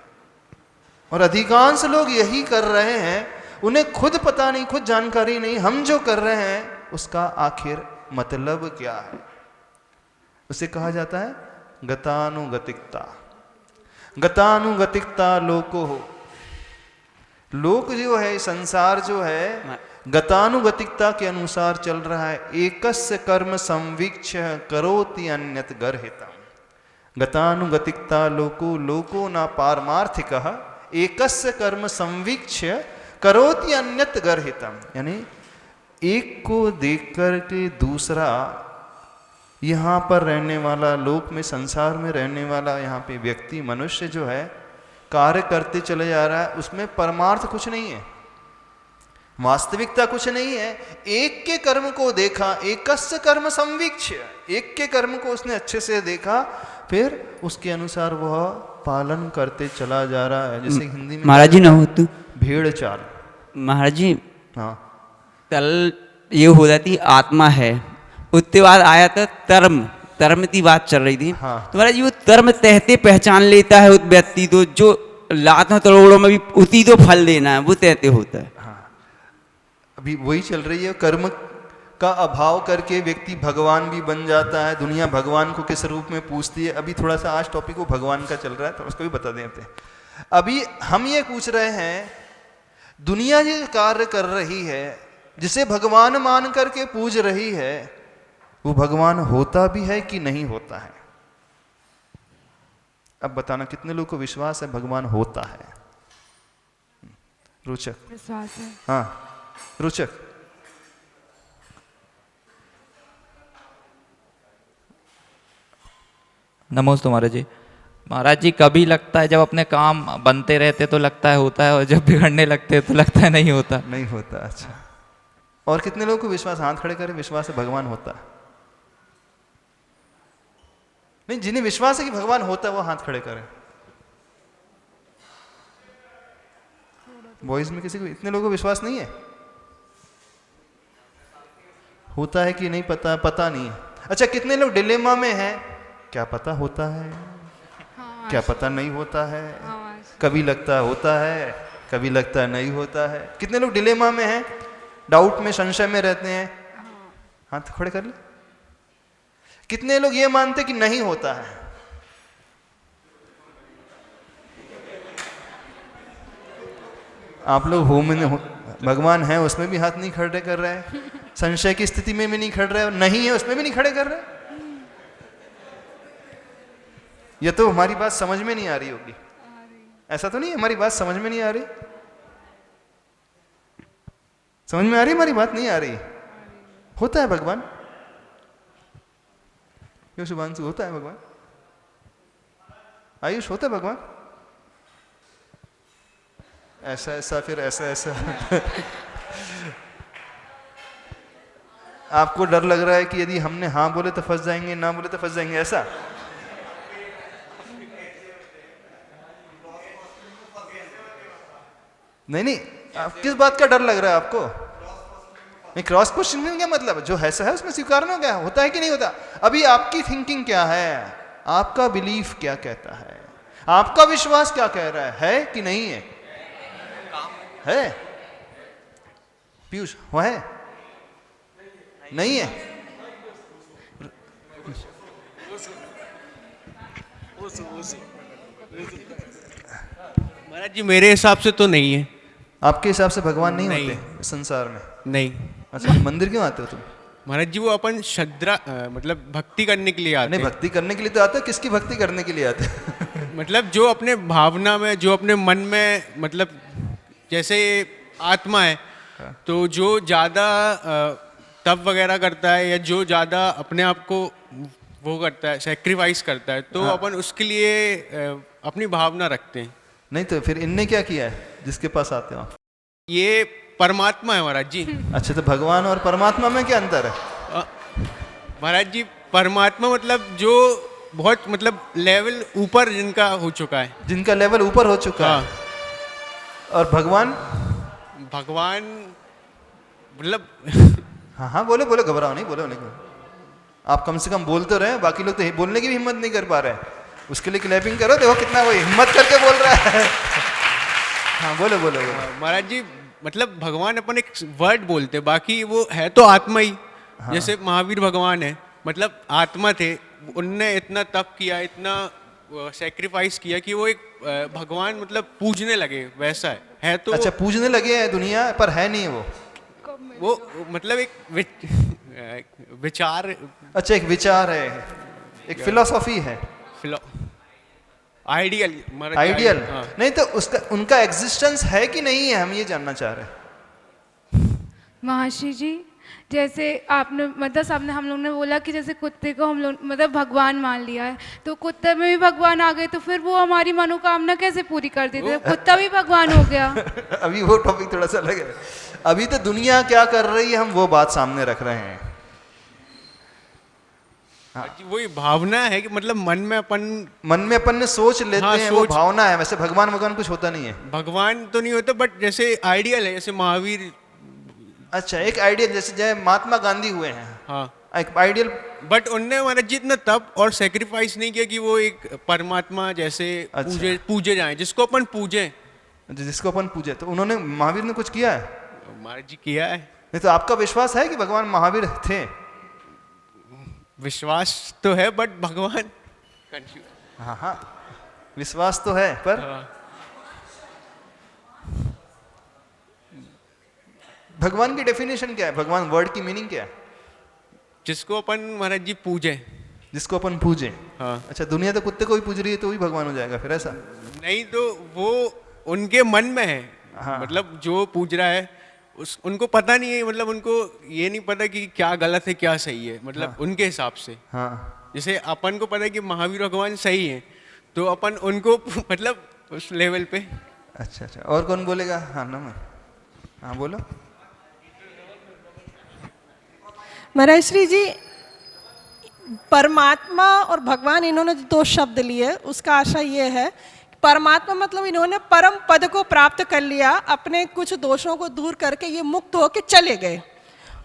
और अधिकांश लोग यही कर रहे हैं। उन्हें खुद पता नहीं, खुद जानकारी नहीं, हम जो कर रहे हैं उसका आखिर मतलब क्या है। उसे कहा जाता है गतानुगतिकता। गतानुगतिकता लोको हो। लोक जो है, संसार जो है, गतानुगतिकता के अनुसार चल रहा है। एकस्य कर्म संवीक्ष करोति अन्यत गर्हितम्। गतानुगतिकता लोको, लोको न पारमार्थिकः एकस्य कर्म संवीक्ष करोति अन्यत गर्हितम्। यानी एक को देख कर के दूसरा, यहाँ पर रहने वाला, लोक में संसार में रहने वाला यहाँ पे व्यक्ति, मनुष्य जो है, कार्य करते चले जा रहा है। उसमें परमार्थ कुछ नहीं है, वास्तविकता कुछ नहीं है। एक के कर्म को देखा, एकस्य कर्म संवीक्ष, एक के कर्म को उसने अच्छे से देखा, फिर उसके अनुसार वह पालन करते चला जा रहा है। जैसे हिंदी में महाराज जी न हो तो भेड़ चाल। महाराज जी हाँ, कल ये हो जाती आत्मा है, उसके बाद आया था धर्म, धर्म की बात चल रही थी। हाँ। तो महाराज जी वो धर्म तहते पहचान लेता है उस व्यक्ति तो, जो लाखों करोड़ों में भी उसी तो फल देना है, वो तहते होता है। अभी वही चल रही है। कर्म का अभाव करके व्यक्ति भगवान भी बन जाता है। दुनिया भगवान को किस रूप में पूछती है। अभी थोड़ा सा आज टॉपिक वो भगवान का चल रहा है, तो उसको भी बता देते हैं। अभी हम ये पूछ रहे हैं, दुनिया जो कार्य कर रही है, जिसे भगवान मान करके पूज रही है, वो भगवान होता भी है कि नहीं होता है? अब बताना कितने लोगों को विश्वास है भगवान होता है? रोचक विश्वास है। हाँ, रोचक। नमस्ते महाराज जी। महाराज जी, कभी लगता है जब अपने काम बनते रहते तो लगता है होता है, और जब बिगड़ने लगते हैं तो लगता है नहीं होता। नहीं होता। अच्छा, और कितने लोगों को विश्वास, हाथ खड़े करें, विश्वास है भगवान होता है? नहीं, जिन्हें विश्वास है कि भगवान होता है वो हाथ खड़े करें। बॉयज में किसी को, इतने लोगों को विश्वास नहीं है? होता है कि नहीं पता है? पता नहीं है। अच्छा, कितने लोग डिलेमा में हैं, क्या पता होता है, हाँ, क्या पता नहीं होता है, हाँ, कभी लगता है होता है, कभी लगता है नहीं होता है। कितने लोग डिलेमा में हैं, डाउट में, संशय में रहते हैं? हाथ खड़े कर ले। कितने लोग ये मानते कि नहीं होता है? आप लोग भगवान है उसमें भी हाथ नहीं खड़े कर रहे हैं, संशय की स्थिति में भी नहीं खड़ रहे, और नहीं है उसमें भी नहीं खड़े कर रहे। ये तो हमारी बात समझ में नहीं आ रही होगी। ऐसा तो नहीं है हमारी बात समझ में नहीं आ रही? समझ में आ रही? हमारी बात नहीं आ रही? होता है भगवान? क्यों शुभांशु, होता है भगवान? आयुष, होता है भगवान? ऐसा ऐसा, फिर ऐसा ऐसा। आपको डर लग रहा है कि यदि हमने हाँ बोले तो फंस जाएंगे, ना बोले तो फंस जाएंगे, ऐसा? नहीं नहीं, किस बात का डर लग रहा है आपको? नहीं, क्रॉस क्वेश्चन क्या मतलब? जो है है उसमें स्वीकारना, क्या होता है कि नहीं होता? अभी आपकी थिंकिंग क्या है, आपका बिलीफ क्या कहता है, आपका विश्वास क्या कह रहा है कि नहीं है? है पीयूष, वो है नहीं है? महाराज जी मेरे हिसाब से तो नहीं है। आपके हिसाब से भगवान नहीं नहीं। होते इस संसार में? नहीं अच्छा, फिर मंदिर क्यों आते हो तुम? महाराज जी वो अपन श्रद्धा मतलब भक्ति करने के लिए आते नहीं, हैं। भक्ति करने के लिए तो आते हो, किसकी भक्ति करने के लिए आते हो? मतलब जो अपने भावना में, जो अपने मन में, मतलब जैसे आत्मा है तो जो ज़्यादा तप वगैरह करता है या जो ज़्यादा अपने आप को वो करता है, सेक्रीफाइस करता है, तो अपन उसके लिए अपनी भावना रखते हैं। नहीं तो फिर इनने क्या किया है जिसके पास आते हो आप? ये परमात्मा है महाराज जी। अच्छा, तो भगवान और परमात्मा में क्या अंतर है? महाराज जी परमात्मा मतलब जो बहुत मतलब लेवल ऊपर जिनका हो चुका है, जिनका लेवल ऊपर हो चुका हाँ। है। और भगवान? भगवान मतलब हाँ हाँ, बोलो बोलो, घबराओ नहीं, बोलो नहीं। आप कम से कम बोल तो रहे हैं, बाकी लोग तो बोलने की भी हिम्मत नहीं कर पा रहे हैं। उसके लिए क्लैपिंग करो, देखो कितना वो हिम्मत करके बोल रहा है। हाँ बोलो बोलो बोलो। महाराज जी मतलब भगवान अपन एक वर्ड बोलते, बाकी वो है तो आत्मा ही। हाँ। जैसे महावीर भगवान है, मतलब आत्मा थे, उनने इतना तप किया, इतना सेक्रीफाइस किया कि वो एक भगवान मतलब पूजने लगे, वैसा है तो। अच्छा, पूजने लगे हैं दुनिया पर, है नहीं वो मतलब एक विचार। अच्छा, एक विचार है, एक फिलॉसफी है, आइडियल। आइडियल। नहीं तो उसका उनका एग्जिस्टेंस है कि नहीं है, हम ये जानना चाह रहे हैं। महर्षि जी, जैसे आपने मतलब सामने हम लोग ने बोला कि जैसे कुत्ते को हम लोग मतलब भगवान मान लिया है, तो कुत्ते में भी भगवान आ गए, तो फिर वो हमारी मनोकामना कैसे पूरी कर देते? कुत्ता भी भगवान हो गया। अभी वो टॉपिक थोड़ा सा अलग है। अभी तो दुनिया क्या कर रही है हम वो बात सामने रख रहे हैं। हाँ। वही भावना है कि मतलब मन में अपन ने सोच लेते हैं, वो भावना है। वैसे भगवान कुछ होता नहीं है। भगवान तो नहीं होता, बट जैसे आइडियल है, जैसे महावीर। अच्छा, एक आइडियल, जैसे महात्मा गांधी हुए हैं। हाँ, एक आइडियल। बट उनने हमारा जितना तप और सेक्रीफाइस नहीं किया कि वो एक परमात्मा जैसे पूजे जाए, जिसको अपन पूजे। तो उन्होंने, महावीर ने कुछ किया है? महाराज जी किया है। नहीं तो आपका विश्वास है कि भगवान महावीर थे? विश्वास तो है, बट भगवान। हाँ हाँ, विश्वास तो है, पर भगवान की डेफिनेशन क्या है? भगवान वर्ड की मीनिंग क्या है? जिसको अपन महाराज जी पूजे। जिसको अपन पूजे। हाँ। अच्छा, दुनिया तो कुत्ते को भी पूज रही है तो भी भगवान हो जाएगा फिर, ऐसा? नहीं, तो वो उनके मन में है। हाँ। मतलब जो पूज रहा है उनको पता नहीं है, मतलब उनको ये नहीं पता कि क्या गलत है क्या सही है, मतलब हाँ। उनके हिसाब से। हाँ। जैसे अपन को पता है कि महावीर भगवान सही है, तो अपन उनको मतलब उस लेवल पे। अच्छा, और कौन बोलेगा? हाँ ना, हाँ बोलो। महाराज श्री जी, परमात्मा और भगवान इन्होंने जो दो शब्द लिए, उसका आशा ये है, परमात्मा मतलब इन्होंने परम पद को प्राप्त कर लिया, अपने कुछ दोषों को दूर करके ये मुक्त होके चले गए।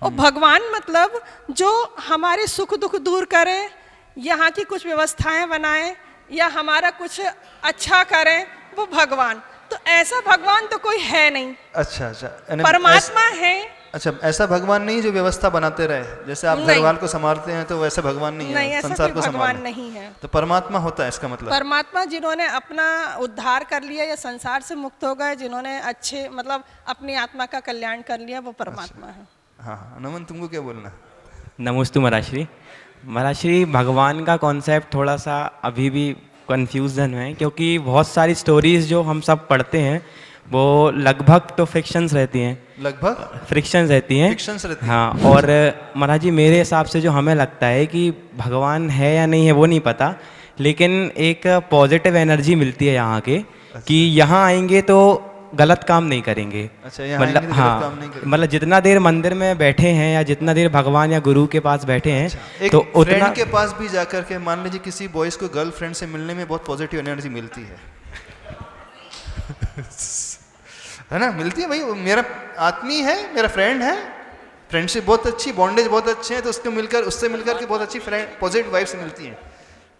और भगवान मतलब जो हमारे सुख दुख दूर करे, यहाँ की कुछ व्यवस्थाएं बनाए या हमारा कुछ अच्छा करें, वो भगवान। तो ऐसा भगवान तो कोई है नहीं। अच्छा, परमात्मा है। अच्छा, ऐसा भगवान नहीं जो व्यवस्था बनाते रहे, जैसे आप घरवाल को संभालते हैं, तो वैसे भगवान नहीं है, संसार को भगवान नहीं है। तो परमात्मा होता है इसका मतलब? परमात्मा जिन्होंने अपना उद्धार कर लिया या संसार से मुक्त हो गए, जिन्होंने अच्छे मतलब अपनी आत्मा का कल्याण कर लिया, वो परमात्मा है। हाँ, नमन तुमको क्या बोलना? नमस्तु महाराज श्री, भगवान का कॉन्सेप्ट थोड़ा सा अभी भी कन्फ्यूजन है, क्योंकि बहुत सारी स्टोरीज जो हम सब पढ़ते हैं वो लगभग तो फ्रिक्शंस रहती हैं। लगभग फ्रिक्शंस रहती हैं। हाँ, और महाराज जी मेरे हिसाब से जो हमें लगता है कि भगवान है या नहीं है वो नहीं पता, लेकिन एक पॉजिटिव एनर्जी मिलती है यहाँ के। अच्छा। कि यहाँ आएंगे तो गलत काम नहीं करेंगे। अच्छा, मतलब हाँ, मतलब जितना देर मंदिर में बैठे हैं या जितना देर भगवान या गुरु के पास बैठे हैं। अच्छा, तो उतना के पास भी जाकर के मान लीजिए किसी बॉयज को गर्लफ्रेंड से मिलने में बहुत पॉजिटिव एनर्जी मिलती है है ना? मिलती है भाई, मेरा आदमी है, मेरा फ्रेंड है, फ्रेंडशिप बहुत अच्छी, बॉन्डेज बहुत अच्छे हैं, तो उससे मिलकर के बहुत अच्छी पॉजिटिव वाइब्स मिलती हैं।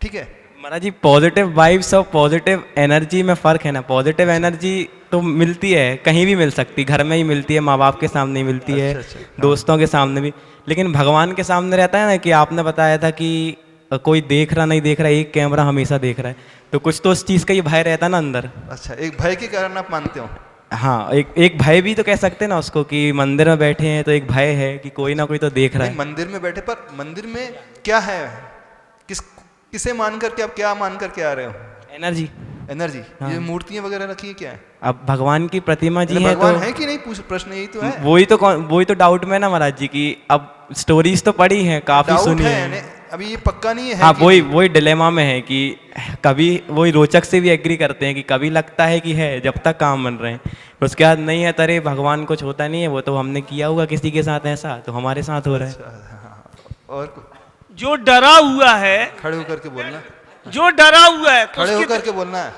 ठीक है महाराज जी, पॉजिटिव वाइब्स और पॉजिटिव एनर्जी में फ़र्क है ना। पॉजिटिव एनर्जी तो मिलती है, कहीं भी मिल सकती, घर में ही मिलती है, माँ बाप के सामने मिलती है, दोस्तों के सामने भी, लेकिन भगवान के सामने रहता है ना। कि आपने बताया था कि कोई देख रहा नहीं देख रहा, एक कैमरा हमेशा देख रहा है, तो कुछ तो उस चीज़ का ये भय रहता ना अंदर। अच्छा, एक भय के कारण आप मानते हो? हाँ, एक भय भी तो कह सकते हैं ना उसको, कि मंदिर में बैठे हैं तो एक भय है कि कोई ना कोई तो देख रहा है। मंदिर में बैठे, पर मंदिर में क्या है? किसे मान करके, आप क्या मान करके आ रहे हो? एनर्जी। एनर्जी। हाँ। ये मूर्तियां वगैरह रखी है, क्या है? अब भगवान की प्रतिमा जी है, भगवान तो है कि नहीं, प्रश्न यही तो है। वही तो डाउट में ना महाराज जी की, अब स्टोरीज तो पढ़ी हैं, काफी डाउट सुनी है, है। अभी ये पक्का नहीं है। हाँ, वही डिलेमा में है कि कभी वही रोचक से भी एग्री करते हैं कि कभी लगता है कि है जब तक काम बन रहे हैं, उसके बाद नहीं है, तरे भगवान कुछ होता नहीं है, वो तो हमने किया होगा किसी के साथ ऐसा, तो हमारे साथ हो रहा है। और जो डरा हुआ है, खड़े होकर के बोलना, जो डरा हुआ है खड़े होकर के बोलना है,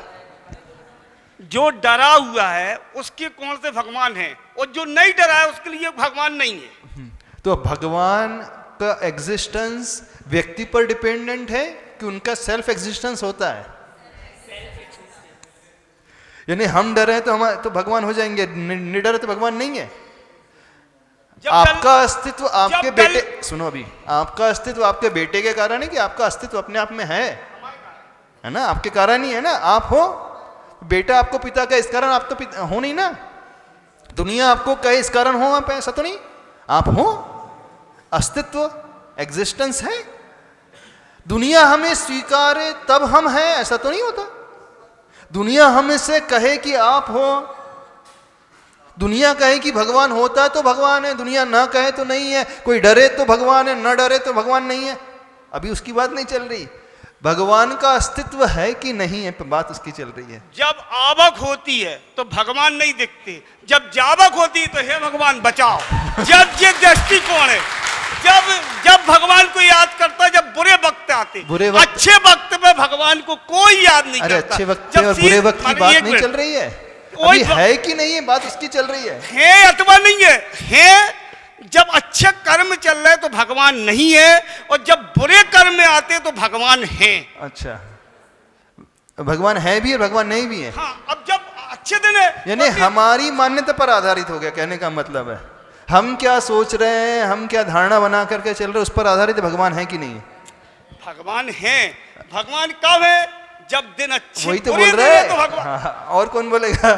जो डरा हुआ है उसके कौन से भगवान है, और जो नहीं डरा है उसके लिए भगवान नहीं है। तो भगवान का एग्जिस्टेंस व्यक्ति पर डिपेंडेंट है कि उनका सेल्फ एग्जिस्टेंस होता है? यानी हम डरे तो हमारे तो भगवान हो जाएंगे, निडर तो भगवान नहीं है। आपका अस्तित्व आपके बेटे, सुनो अभी, आपका अस्तित्व आपके बेटे के कारण है कि आपका अस्तित्व अपने आप में है ना? आपके कारण ही है ना, आप हो। बेटा आपको पिता का इस कारण आप तो पिता हो नहीं ना। दुनिया आपको कहे इस कारण हो आप, ऐसा तो नहीं। आप हो, अस्तित्व एग्जिस्टेंस है। दुनिया हमें स्वीकारे तब हम हैं, ऐसा तो नहीं होता। दुनिया हमें से कहे कि आप हो, दुनिया कहे कि भगवान होता है तो भगवान है, दुनिया ना कहे तो नहीं है। कोई डरे तो भगवान है, ना डरे तो भगवान नहीं है। अभी उसकी बात नहीं चल रही, भगवान का अस्तित्व है कि नहीं है, बात उसकी चल रही है। जब आवक होती है तो भगवान नहीं दिखते, जब जावक होती है तो हे भगवान बचाओ। जब ये दृष्टिकोण है, जब भगवान को याद करता है जब बुरे वक्त आते, अच्छे वक्त में भगवान को कोई याद नहीं करता। अच्छे वक्त और बुरे वक्त की बात नहीं चल रही है, अभी है कि नहीं है बात उसकी चल रही है अथवा नहीं है। जब अच्छे कर्म चल रहे तो भगवान नहीं है, और जब बुरे कर्म में आते तो भगवान है। अच्छा, भगवान है भी और भगवान नहीं भी है। हाँ, अब जब अच्छे दिन है, यानी हमारी मान्यता पर आधारित हो गया, कहने का मतलब है हम क्या सोच रहे हैं, हम क्या धारणा बना करके चल रहे हैं, उस पर आधारित भगवान है कि नहीं है। भगवान है। भगवान कब है? जब दिन अच्छे, वही तो बोल रहे हैं। तो भगवान। हाँ, और कौन बोलेगा?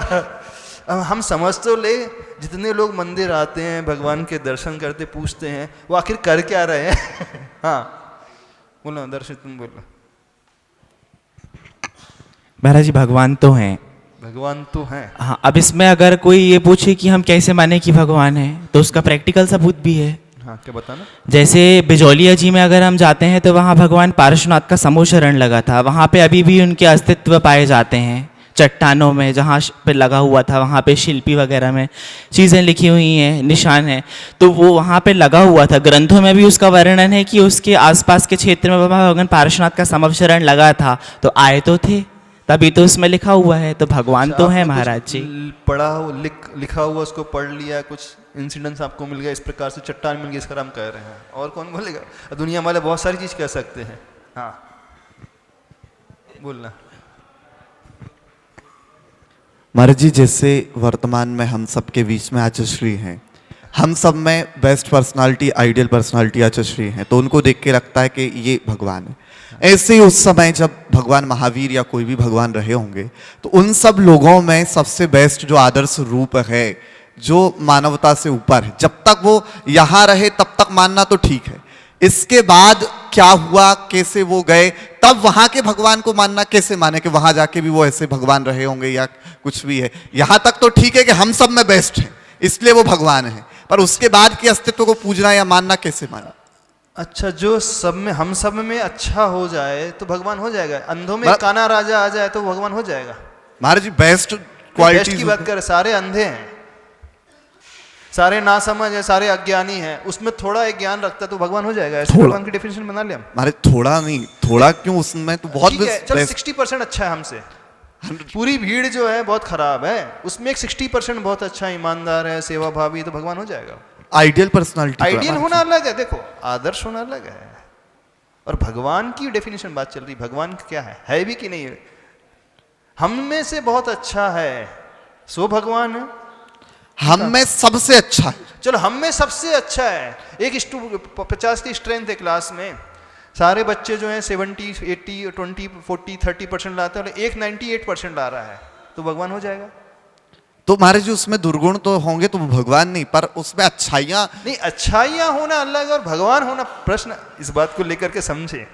अब हम समझ तो ले, जितने लोग मंदिर आते हैं, भगवान के दर्शन करते, पूछते हैं, वो आखिर कर क्या रहे हैं? हाँ बोलो दर्शन, तुम बोलो। महाराज जी भगवान तो हैं, भगवान तो हैं। हाँ, अब इसमें अगर कोई ये पूछे कि हम कैसे माने कि भगवान है, तो उसका प्रैक्टिकल सबूत भी है। हाँ, क्या बताना? जैसे बिजौलिया जी में अगर हम जाते हैं तो वहाँ भगवान पार्श्वनाथ का समूह शरण लगा था, वहाँ पे अभी भी उनके अस्तित्व पाए जाते हैं। चट्टानों में जहाँ पे लगा हुआ था, वहाँ पे शिल्पी वगैरह में चीज़ें लिखी हुई हैं, निशान है, तो वो वहाँ पे लगा हुआ था। ग्रंथों में भी उसका वर्णन है कि उसके आसपास के क्षेत्र में भगवान पार्श्वनाथ का समूह शरण लगा था, तो आए तो थे, तभी तो उसमें लिखा हुआ है, तो भगवान तो है महाराज जी। पढ़ा लिखा हुआ उसको पढ़ लिया, कुछ इंसिडेंट्स आपको मिल गया, इस प्रकार से चट्टान मिल गई, इसका हम कह रहे हैं। और कौन बोलेगा? दुनिया वाले बहुत सारी चीज कह सकते हैं। हाँ बोलना। महाराज जी, जैसे वर्तमान में हम सबके बीच में आचार्य हैं, हम सब में बेस्ट पर्सनालिटी, आइडियल पर्सनालिटी आचार्य हैं, तो उनको देख के लगता है कि ये भगवान है। ऐसे ही उस समय जब भगवान महावीर या कोई भी भगवान रहे होंगे, तो उन सब लोगों में सबसे बेस्ट जो आदर्श रूप है, जो मानवता से ऊपर है, जब तक वो यहाँ रहे तब तक मानना तो ठीक है। इसके बाद क्या हुआ, कैसे वो गए, तब वहां के भगवान को मानना कैसे माने कि वहां जाके भी वो ऐसे भगवान रहे होंगे या कुछ भी है। यहाँ तक तो ठीक है कि हम सब में बेस्ट हैं, इसलिए वो भगवान है, पर उसके बाद के अस्तित्व को पूजना या मानना कैसे माना? अच्छा, जो सब में, हम सब में अच्छा हो जाए तो भगवान हो जाएगा। अंधों में काना राजा आ जाए तो भगवान हो जाएगा। महाराज जी बेस्ट क्वालिटी की बात कर, सारे अंधे हैं, सारे नासमझ है, सारे अज्ञानी हैं, उसमें थोड़ा एक ज्ञान रखता तो भगवान हो जाएगा। ऐसे भगवान की डेफिनेशन बना लिया। महाराज थोड़ा नहीं, थोड़ा क्यों, उसमें तो बहुत चल 60% अच्छा है हमसे। पूरी भीड़ जो है बहुत खराब है, उसमें एक 60% बहुत अच्छा ईमानदार है, सेवा भावी, तो भगवान हो जाएगा। आइडियल पर्सनालिटी, आइडियल होना अलग है, देखो आदर्श होना अलग है, और भगवान की डेफिनेशन बात चल रही। भगवान क्या है भी कि नहीं है? हम में से बहुत अच्छा है सो भगवान है। हम में सबसे अच्छा है, चलो हम में सबसे अच्छा है। एक 50 की स्ट्रेंथ है क्लास में, सारे बच्चे जो हैं 70, 80, 20, 40, 30% लाते हैं और एक 98% ला रहा है, तो भगवान हो जाएगा? तो महाराज जी उसमें दुर्गुण तो होंगे तो वो भगवान नहीं, पर उसमें अच्छाइयाँ नहीं, अच्छाइयाँ होना अलग और भगवान होना प्रश्न, इस बात को लेकर के समझे।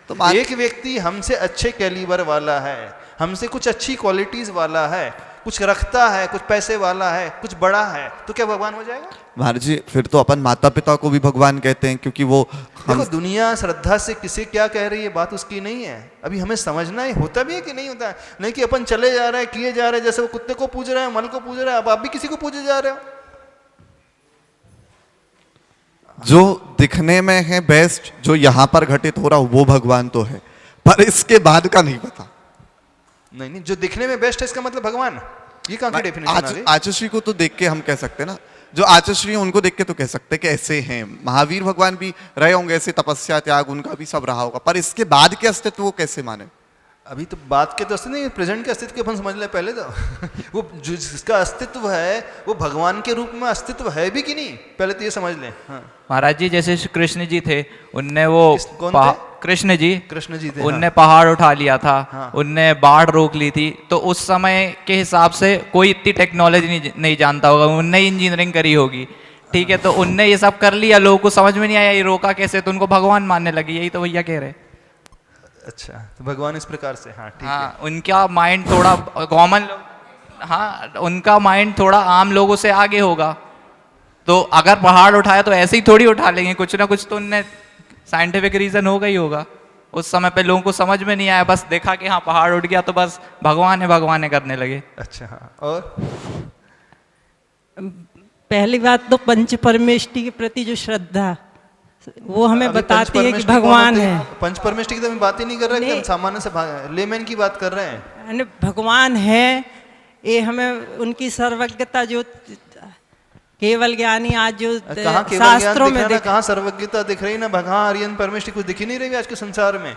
तो एक व्यक्ति हमसे अच्छे कैलिबर वाला है, हमसे कुछ अच्छी क्वालिटीज वाला है, कुछ रखता है, कुछ पैसे वाला है, कुछ बड़ा है, तो क्या भगवान हो जाएगा? महाराज जी फिर तो अपन माता पिता को भी भगवान कहते हैं, क्योंकि वो देखो दुनिया श्रद्धा से किसे क्या कह रही है, बात उसकी नहीं है। अभी हमें समझना है होता भी है कि नहीं होता है। नहीं कि अपन चले जा रहे हैं, किए जा रहे हैं, जैसे वो कुत्ते को पूज रहे हैं, मल को पूज रहे हैं, अब आप भी किसी को पूजे जा रहे हो। जो दिखने में है बेस्ट, जो यहाँ पर घटित हो रहा वो भगवान तो है, पर इसके बाद का नहीं पता। नहीं नहीं, जो दिखने में बेस्ट है इसका मतलब भगवान, ये कहाँ की डेफिनेशन आ गई? आचश्री को तो देख के हम कह सकते हैं ना, जो आचश्री है उनको देख के तो कह सकते हैं कि ऐसे हैं। महावीर भगवान भी रहे होंगे ऐसे, तपस्या त्याग उनका भी सब रहा होगा, पर इसके बाद के अस्तित्व वो कैसे माने? अभी तो बात के तो अस्तित्व नहीं, प्रेजेंट के अस्तित्व के अपन समझ ले पहले तो। वो जो जिसका अस्तित्व है वो भगवान के रूप में अस्तित्व है भी कि नहीं, पहले तो ये समझ लें। हाँ। महाराज जी जैसे श्री कृष्ण जी थे, उनने वो कौन थे? कृष्ण जी थे, उनने हाँ। पहाड़ उठा लिया था, हाँ। उनने बाढ़ रोक ली थी, तो उस समय के हिसाब से कोई इतनी टेक्नोलॉजी नहीं जानता होगा, उनने इंजीनियरिंग करी होगी, ठीक है, तो उनने ये सब कर लिया, लोगों को समझ में नहीं आया ये रोका कैसे, तो उनको भगवान मानने लगी। यही तो भैया कह रहे। अच्छा, तो भगवान इस प्रकार से, हाँ ठीक हाँ, है। उनका माइंड थोड़ा कॉमन, हाँ उनका माइंड थोड़ा आम लोगों से आगे होगा, तो अगर पहाड़ उठाया तो ऐसे ही थोड़ी उठा लेंगे, कुछ ना कुछ तो उनने साइंटिफिक रीजन होगा ही होगा। उस समय पे लोगों को समझ में नहीं आया, बस देखा कि हाँ पहाड़ उठ गया तो बस भगवान है करने लगे। अच्छा हाँ, और पहली बात तो पंच परमेष्टि के प्रति जो श्रद्धा वो हमें बताती है कि भगवान है। पंच परमेष्टि की तो हम बात ही नहीं कर रहे, एकदम सामान्य से लेमैन की बात कर रहे हैं। भगवान है, ये हमें उनकी सर्वज्ञता जो केवल ज्ञानी आज जो कहाँ केवल शास्त्रों में कहाँ सर्वज्ञता दिख रही ना, भगवान आर्यन परमेष्टि कुछ दिख ही नहीं रही आज के संसार में।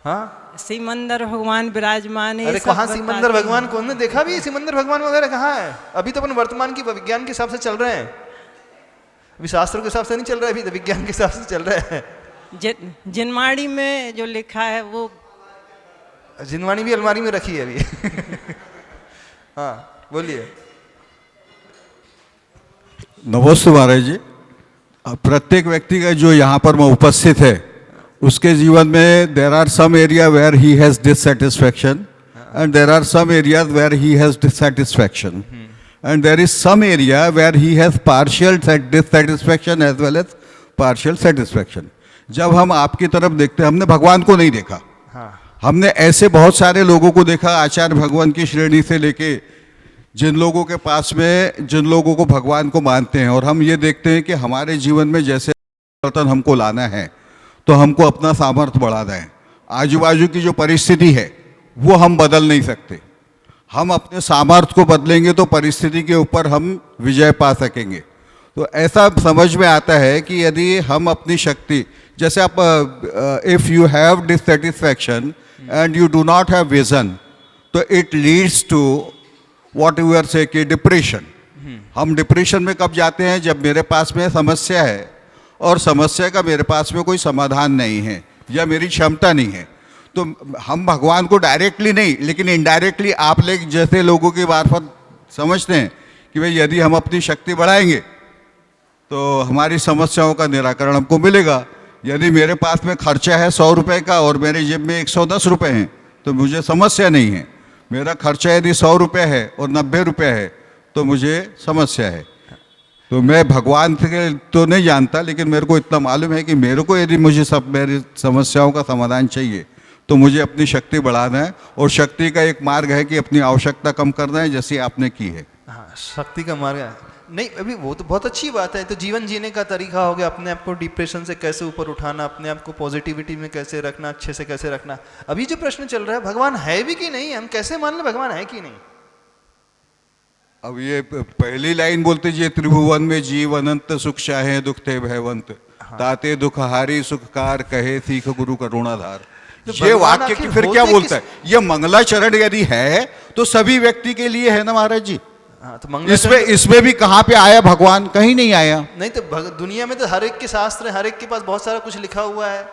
हाँ, सिमंदर भगवान विराजमान है। अरे कहाँ सिमंदर भगवान, कौन ने देखा भी सिमंदर भगवान वगैरह कहाँ है? अभी तो अपन वर्तमान की विज्ञान के हिसाब से चल रहे हैं, अभी शास्त्रों के हिसाब से नहीं चल रहा है, अभी तो विज्ञान के हिसाब से चल रहा है। जिनवाणी में जो लिखा है वो, जिनवाणी भी अलमारी में रखी है अभी। हाँ बोलिए। नमस्ते महाराज जी। प्रत्येक व्यक्ति का जो यहाँ पर मैं उपस्थित है उसके जीवन में there are some area where he has dissatisfaction and there are some areas where he has dissatisfaction and there is some area where he has partial dissatisfaction as well as partial satisfaction. जब हम आपकी तरफ देखते हैं, हमने भगवान को नहीं देखा, हाँ। हमने ऐसे बहुत सारे लोगों को देखा आचार्य भगवान की श्रेणी से लेके, जिन लोगों के पास में जिन लोगों को भगवान को मानते हैं, और हम ये देखते हैं कि हमारे जीवन में जैसे परिवर्तन हमको लाना है तो हमको अपना सामर्थ्य बढ़ाना है। आजू बाजू की जो परिस्थिति है वो हम बदल नहीं सकते, हम अपने सामर्थ्य को बदलेंगे तो परिस्थिति के ऊपर हम विजय पा सकेंगे। तो ऐसा समझ में आता है कि यदि हम अपनी शक्ति, जैसे आप if you have dissatisfaction and you do not have vision, तो it leads to what you are say कि डिप्रेशन। हम डिप्रेशन में कब जाते हैं? जब मेरे पास में समस्या है और समस्या का मेरे पास में कोई समाधान नहीं है या मेरी क्षमता नहीं है, तो हम भगवान को डायरेक्टली नहीं लेकिन इनडायरेक्टली आप लोग जैसे लोगों के मार्फत समझते हैं कि भाई यदि हम अपनी शक्ति बढ़ाएंगे तो हमारी समस्याओं का निराकरण हमको मिलेगा। यदि मेरे पास में खर्चा है 100 रुपये का और मेरे जेब में 110 रुपये हैं तो मुझे समस्या नहीं है। मेरा खर्चा यदि 100 रुपये है और 90 रुपये है तो मुझे समस्या है। तो मैं भगवान से तो नहीं जानता, लेकिन मेरे को इतना मालूम है कि मेरे को यदि मुझे मेरी समस्याओं का समाधान चाहिए तो मुझे अपनी शक्ति बढ़ाना है, और शक्ति का एक मार्ग है कि अपनी आवश्यकता कम करना है, जैसे आपने की है। हाँ, शक्ति का मार्ग है। नहीं अभी वो तो बहुत अच्छी बात है, तो जीवन जीने का तरीका हो गया, अपने आप को डिप्रेशन से कैसे ऊपर उठाना, अपने आप को पॉजिटिविटी में कैसे रखना, अच्छे से कैसे रखना। अभी जो प्रश्न चल रहा है भगवान है भी कि नहीं, हम कैसे मान लें भगवान है कि नहीं? अब ये पहली लाइन बोलते जी, त्रिभुवन में जीव अनंत सुख चाहे दुख ते भयवंत, ताते दुख हारी सुखकार कहे सीख गुरु करुणाधार। ये वाक्य की फिर क्या बोलता है? ये मंगलाचरण यदि है तो सभी व्यक्ति के लिए है ना महाराज जी। हाँ, तो मंगलाचरण इसमें भी कहाँ पे आया भगवान? कहीं नहीं आया। नहीं तो दुनिया में तो हर एक के शास्त्र है, हर एक के पास बहुत सारा कुछ लिखा हुआ है।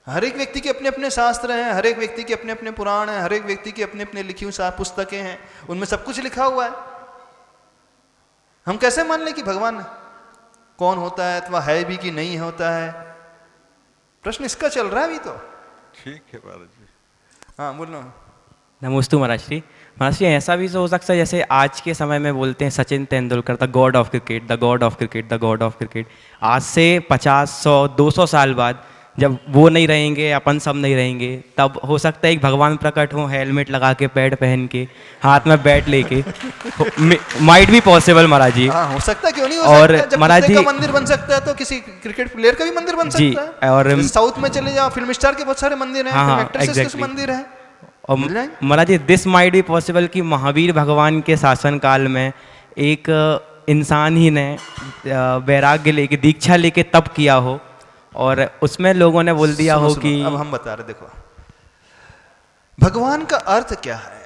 हर एक व्यक्ति के अपने अपने शास्त्र हैं, हर एक व्यक्ति के अपने अपने पुराण हैं, हर एक व्यक्ति की अपने अपने लिखी हुई पुस्तकें हैं, उनमें सब कुछ लिखा हुआ है। हम कैसे मान लें कि भगवान कौन होता है अथवा है भी कि नहीं होता है? प्रश्न इसका चल रहा है अभी तो। ठीक है महाराज जी। हाँ बोलो। नमोस्तु महाराज जी। महाराज जी, ऐसा भी तो हो सकता है जैसे आज के समय में बोलते हैं Sachin Tendulkar the God of cricket, the God of cricket, the God of cricket. आज से 50, 100, 200 साल बाद जब वो नहीं रहेंगे, अपन सब नहीं रहेंगे, तब हो सकता है एक भगवान प्रकट हो, हेलमेट लगा के, पैड पहन के, हाथ में बैट लेके। माइट भी पॉसिबल महाराज जी। हाँ, हो सकता है, क्यों नहीं हो और सकता? जब महाराज किसी जी का मंदिर बन सकता है तो किसी क्रिकेट प्लेयर का भी मंदिर बन जी, सकता है। और साउथ में चले जाओ, फिल्म स्टार के बहुत सारे मंदिर हैं, हाँ, एक्ट्रेसेस के exactly। मंदिर हैं। और महाराज जी, दिस माइट भी पॉसिबल कि महावीर भगवान के शासन काल में एक इंसान ही ने वैराग्य लेके, दीक्षा लेके तप किया हो, और उसमें लोगों ने बोल दिया हो कि अब हम बता रहे, देखो भगवान का अर्थ क्या है।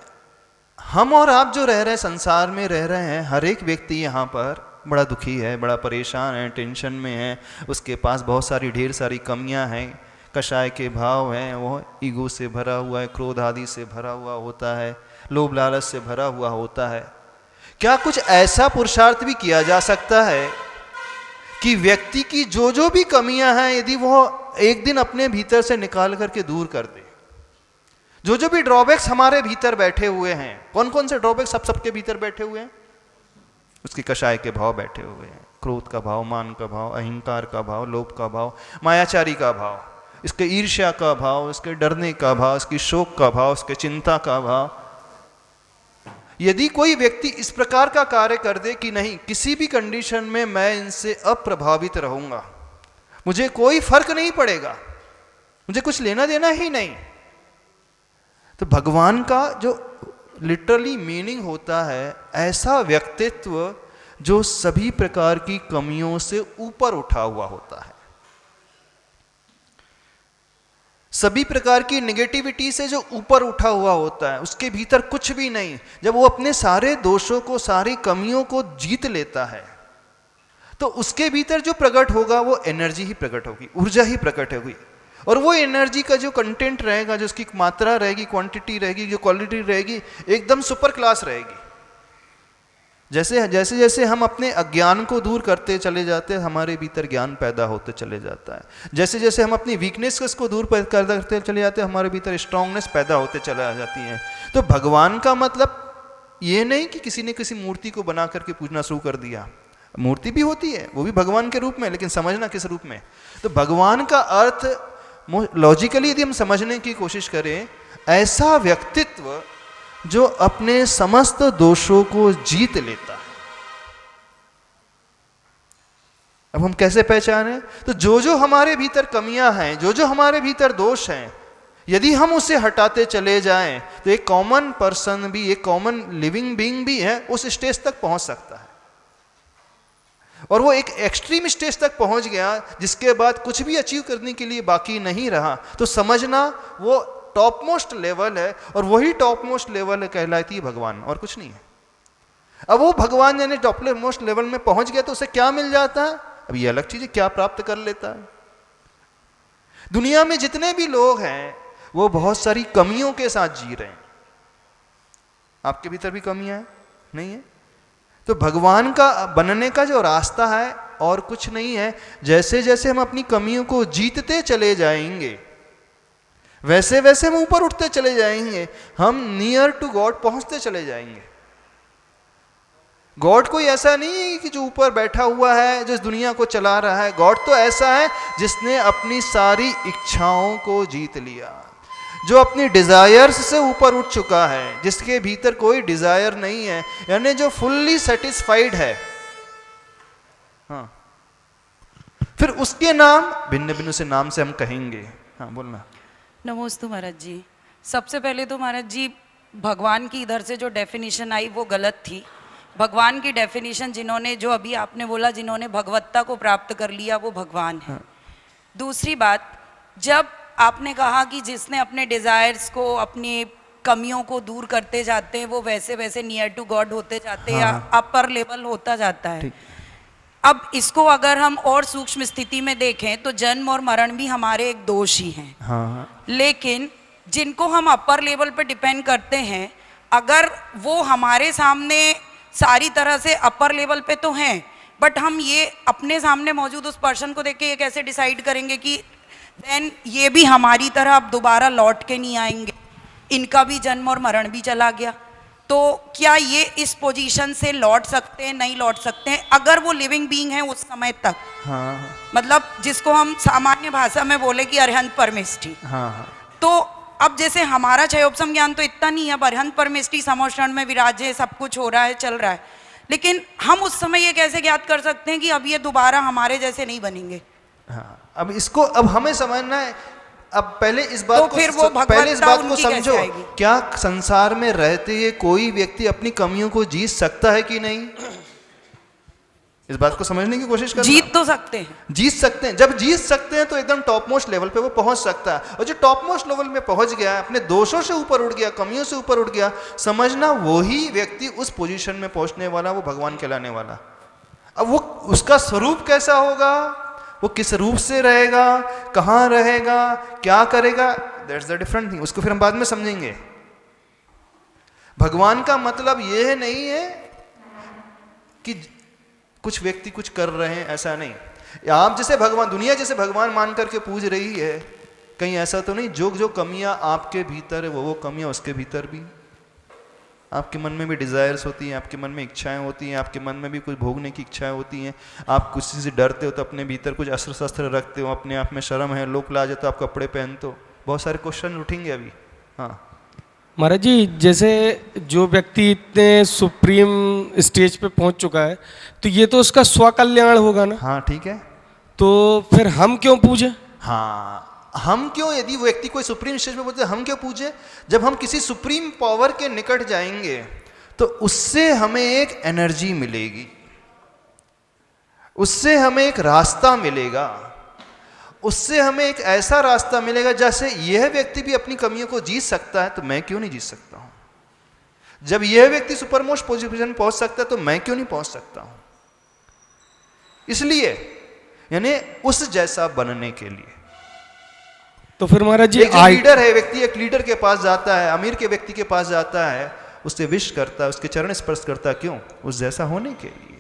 हम और आप जो रह रहे हैं, संसार में रह रहे हैं, हर एक व्यक्ति यहाँ पर बड़ा दुखी है, बड़ा परेशान है, टेंशन में है, उसके पास बहुत सारी ढेर सारी कमियां हैं, कषाय के भाव हैं, वो ईगो से भरा हुआ है, क्रोध आदि से भरा हुआ होता है, लोभ लालच से भरा हुआ होता है। क्या कुछ ऐसा पुरुषार्थ भी किया जा सकता है कि व्यक्ति की जो जो भी कमियां हैं, यदि वो एक दिन अपने भीतर से निकाल करके दूर कर दे, जो जो भी ड्रॉबैक्स हमारे भीतर बैठे हुए हैं, कौन कौन से ड्रॉबैक्स सबके भीतर बैठे हुए हैं? उसकी कषाय के भाव बैठे हुए हैं, क्रोध का भाव, मान का भाव, अहंकार का भाव, लोभ का भाव, मायाचारी का भाव, इसके ईर्ष्या का भाव, इसके डरने का भाव, इसकी शोक का भाव, इसके चिंता का भाव। यदि कोई व्यक्ति इस प्रकार का कार्य कर दे कि नहीं, किसी भी कंडीशन में मैं इनसे अप्रभावित रहूंगा, मुझे कोई फर्क नहीं पड़ेगा, मुझे कुछ लेना देना ही नहीं, तो भगवान का जो लिटरली मीनिंग होता है, ऐसा व्यक्तित्व जो सभी प्रकार की कमियों से ऊपर उठा हुआ होता है, सभी प्रकार की नेगेटिविटी से जो ऊपर उठा हुआ होता है, उसके भीतर कुछ भी नहीं। जब वो अपने सारे दोषों को, सारी कमियों को जीत लेता है, तो उसके भीतर जो प्रकट होगा वो एनर्जी ही प्रकट होगी, ऊर्जा ही प्रकट होगी। और वो एनर्जी का जो कंटेंट रहेगा, जो उसकी मात्रा रहेगी, क्वांटिटी रहेगी, जो क्वालिटी रहेगी, एकदम सुपर क्लास रहेगी। जैसे जैसे जैसे हम अपने अज्ञान को दूर करते चले जाते हैं, हमारे भीतर ज्ञान पैदा होते चले जाता है। जैसे जैसे हम अपनी वीकनेस को दूर करते चले जाते हैं, हमारे भीतर स्ट्रांगनेस पैदा होते चला जाती है। तो भगवान का मतलब ये नहीं कि किसी ने किसी मूर्ति को बना करके पूजना शुरू कर दिया। मूर्ति भी होती है, वो भी भगवान के रूप में, लेकिन समझना किस रूप में। तो भगवान का अर्थ लॉजिकली यदि हम समझने की कोशिश करें, ऐसा व्यक्तित्व जो अपने समस्त दोषों को जीत लेता है। अब हम कैसे पहचाने? तो जो जो हमारे भीतर कमियां हैं, जो जो हमारे भीतर दोष हैं, यदि हम उसे हटाते चले जाएं, तो एक कॉमन पर्सन भी, एक कॉमन लिविंग बीइंग भी है, उस स्टेज तक पहुंच सकता है। और वो एक एक्सट्रीम स्टेज तक पहुंच गया, जिसके बाद कुछ भी अचीव करने के लिए बाकी नहीं रहा, तो समझना वो टॉप मोस्ट लेवल है। और वही टॉप मोस्ट लेवल कहलाती है भगवान, और कुछ नहीं है। अब वो भगवान यानी टॉप मोस्ट लेवल में पहुंच गया, तो उसे क्या मिल जाता है? अब ये अलग चीज है, क्या प्राप्त कर लेता है। दुनिया में जितने भी लोग हैं, वो बहुत सारी कमियों के साथ जी रहे हैं। आपके भीतर भी कमियां हैं? नहीं है? तो भगवान का बनने का जो रास्ता है और कुछ नहीं है। जैसे जैसे हम अपनी कमियों को जीतते चले जाएंगे, वैसे वैसे हम ऊपर उठते चले जाएंगे, हम नियर टू गॉड पहुंचते चले जाएंगे। गॉड कोई ऐसा नहीं है कि जो ऊपर बैठा हुआ है, जो इस दुनिया को चला रहा है। गॉड तो ऐसा है जिसने अपनी सारी इच्छाओं को जीत लिया, जो अपनी डिजायर्स से ऊपर उठ चुका है, जिसके भीतर कोई डिजायर नहीं है, यानी जो फुल्ली सेटिस्फाइड है। हाँ, फिर उसके नाम भिन्न भिन्न से नाम से हम कहेंगे। हाँ बोलना। नमोस्तु महाराज जी। सबसे पहले तो महाराज जी, भगवान की इधर से जो डेफिनेशन आई वो गलत थी। भगवान की डेफिनेशन जिन्होंने, जो अभी आपने बोला, जिन्होंने भगवत्ता को प्राप्त कर लिया वो भगवान है। दूसरी बात, जब आपने कहा कि जिसने अपने डिज़ायर्स को, अपनी कमियों को दूर करते जाते हैं वो वैसे वैसे नियर टू गॉड होते जाते हैं, या अपर लेवल होता जाता है। अब इसको अगर हम और सूक्ष्म स्थिति में देखें तो जन्म और मरण भी हमारे एक दोष ही हैं। लेकिन जिनको हम अपर लेवल पे डिपेंड करते हैं, अगर वो हमारे सामने सारी तरह से अपर लेवल पे तो हैं, बट हम ये अपने सामने मौजूद उस पर्सन को देख के ये कैसे डिसाइड करेंगे कि देन ये भी हमारी तरह अब दोबारा लौट के नहीं आएंगे, इनका भी जन्म और मरण भी चला गया, तो क्या ये इस पोजीशन से लौट सकते हैं? नहीं लौट सकते हैं अगर वो लिविंग बीइंग है उस समय तक। मतलब जिसको हम सामान्य भाषा में बोले कि अरहंत परमेष्ठी। तो अब जैसे हमारा क्षयोपम ज्ञान तो इतना नहीं है, अब अरहंत परमेष्ठी समोषण में विराजे, सब कुछ हो रहा है, चल रहा है, लेकिन हम उस समय ये कैसे ज्ञात कर सकते हैं कि अब ये दोबारा हमारे जैसे नहीं बनेंगे? अब इसको अब हमें समझना है। अब पहले इस बात तो को फिर वो पहले इस बात को उनकी समझो, कैसे आएगी? क्या संसार में रहते हुए कोई व्यक्ति अपनी कमियों को जीत सकता है कि नहीं? इस बात को समझने की कोशिश करना। जीत तो सकते हैं, जीत सकते हैं। जब जीत सकते हैं तो एकदम टॉप मोस्ट लेवल पे वो पहुंच सकता है, और जो टॉप मोस्ट लेवल में पहुंच गया, अपने दोषों से ऊपर उठ गया, कमियों से ऊपर उठ गया, समझना वही व्यक्ति उस पोजीशन में पहुंचने वाला, वो भगवान कहलाने वाला। अब वो उसका स्वरूप कैसा होगा, वो किस रूप से रहेगा, कहाँ रहेगा, क्या करेगा, दैट्स द डिफरेंट थिंग। उसको फिर हम बाद में समझेंगे। भगवान का मतलब यह नहीं है कि कुछ व्यक्ति कुछ कर रहे हैं, ऐसा नहीं। आप जैसे भगवान, दुनिया जैसे भगवान मान करके पूज रही है, कहीं ऐसा तो नहीं जो जो कमियां आपके भीतर है वो कमियां उसके भीतर भी। आपके मन में भी डिज़ायर्स होती हैं, आपके मन में इच्छाएं होती हैं, आपके मन में भी कुछ भोगने की इच्छाएं होती हैं। आप कुछ से डरते हो तो अपने भीतर कुछ अस्त्र शस्त्र रखते हो, अपने आप में शर्म है, लोग ला जाए तो आप कपड़े पहनते हो। बहुत सारे क्वेश्चन उठेंगे अभी। हाँ महाराज जी, जैसे जो व्यक्ति इतने सुप्रीम स्टेज पे पहुंच चुका है तो ये तो उसका स्वकल्याण होगा ना? हाँ ठीक है, तो फिर हम क्यों पूजे? हाँ हम क्यों, यदि वो व्यक्ति कोई सुप्रीम स्टेज पे पहुंचे हम क्यों पूजे? जब हम किसी सुप्रीम पावर के निकट जाएंगे तो उससे हमें एक एनर्जी मिलेगी, उससे हमें एक रास्ता मिलेगा, उससे हमें एक ऐसा रास्ता मिलेगा जैसे यह व्यक्ति भी अपनी कमियों को जीत सकता है तो मैं क्यों नहीं जीत सकता हूं। जब यह व्यक्ति सुपरमोस्ट पोजीशन पहुंच सकता है तो मैं क्यों नहीं पहुंच सकता हूं। इसलिए यानी उस जैसा बनने के लिए। तो फिर महाराज जी, एक जो लीडर है व्यक्ति, एक लीडर के पास जाता है, अमीर के व्यक्ति के पास जाता है, उससे विश करता है, उसके चरण स्पर्श करता है, क्यों? उस जैसा होने के लिए।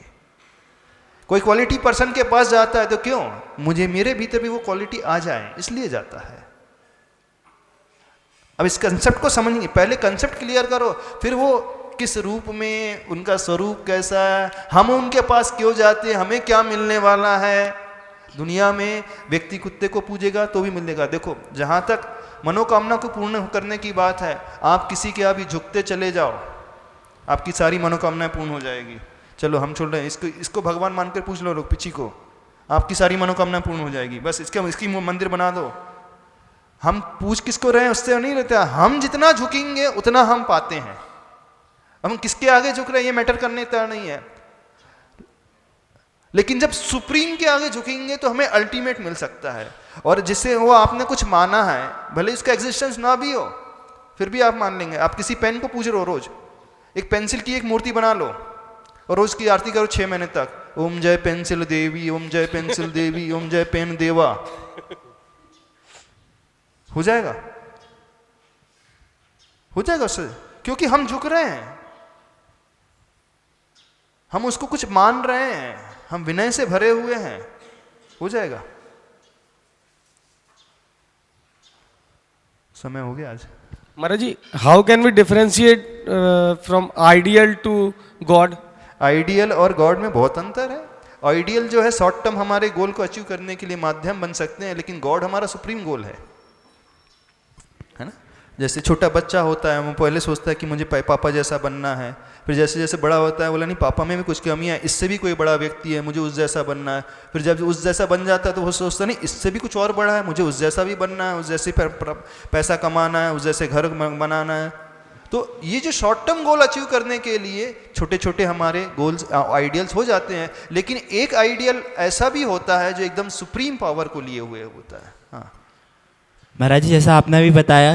कोई क्वालिटी पर्सन के पास जाता है तो क्यों? मुझे मेरे भीतर भी वो क्वालिटी आ जाए, इसलिए जाता है। अब इस कंसेप्ट को समझिए, पहले कंसेप्ट क्लियर करो, फिर वो किस रूप में, उनका स्वरूप कैसा है, हम उनके पास क्यों जाते हैं, हमें क्या मिलने वाला है। दुनिया में व्यक्ति कुत्ते को पूजेगा तो भी मिलेगा। देखो, जहां तक मनोकामना को पूर्ण करने की बात है, आप किसी के अभी झुकते चले जाओ, आपकी सारी मनोकामनाएं पूर्ण हो जाएगी। चलो हम छोड़ रहे हैं, इसको भगवान मानकर पूछ लो लोग, पिछी को, आपकी सारी मनोकामना पूर्ण हो जाएगी। बस इसकी मंदिर बना दो। हम पूछ किसको रहे हैं, उससे नहीं रहता। हम जितना झुकेंगे उतना हम पाते हैं। हम किसके आगे झुक रहे हैं ये मैटर करने तय नहीं है, लेकिन जब सुप्रीम के आगे झुकेंगे तो हमें अल्टीमेट मिल सकता है। और जिससे वो आपने कुछ माना है, भले इसका एग्जिस्टेंस ना भी हो, फिर भी आप मान लेंगे। आप किसी पेन को पूछ रहे हो, रोज एक पेंसिल की एक मूर्ति बना लो और रोज की आरती करो 6 महीने तक, ओम जय पेंसिल देवी, ओम जय पेंसिल देवी, ओम जय पेन देवा, हो जाएगा? हो जाएगा उससे, क्योंकि हम झुक रहे हैं, हम उसको कुछ मान रहे हैं, हम विनय से भरे हुए हैं, हो जाएगा। समय हो गया आज। Maharaj ji, how can we differentiate from ideal to god? Ideal और गॉड में बहुत अंतर है। आइडियल जो है शॉर्ट टर्म हमारे गोल को अचीव करने के लिए माध्यम बन सकते हैं, लेकिन गॉड हमारा सुप्रीम गोल है ना। जैसे छोटा बच्चा होता है, वो पहले सोचता है कि मुझे पापा जैसा बनना है, फिर जैसे जैसे बड़ा होता है बोला नहीं पापा में भी कुछ कमियां है, इससे भी कोई बड़ा व्यक्ति है, मुझे उस जैसा बनना है। फिर जब उस जैसा बन जाता है तो वो सोचता नहीं इससे भी कुछ और बड़ा है, मुझे उस जैसा भी बनना है, उस जैसे पैसा कमाना है, उस जैसे घर बनाना है। तो ये जो शॉर्ट टर्म गोल अचीव करने के लिए छोटे छोटे हमारे गोल्स आइडियल्स हो जाते हैं, लेकिन एक आइडियल ऐसा भी होता है जो एकदम सुप्रीम पावर को लिए हुए होता है। हाँ, महाराज जी जैसा आपने अभी बताया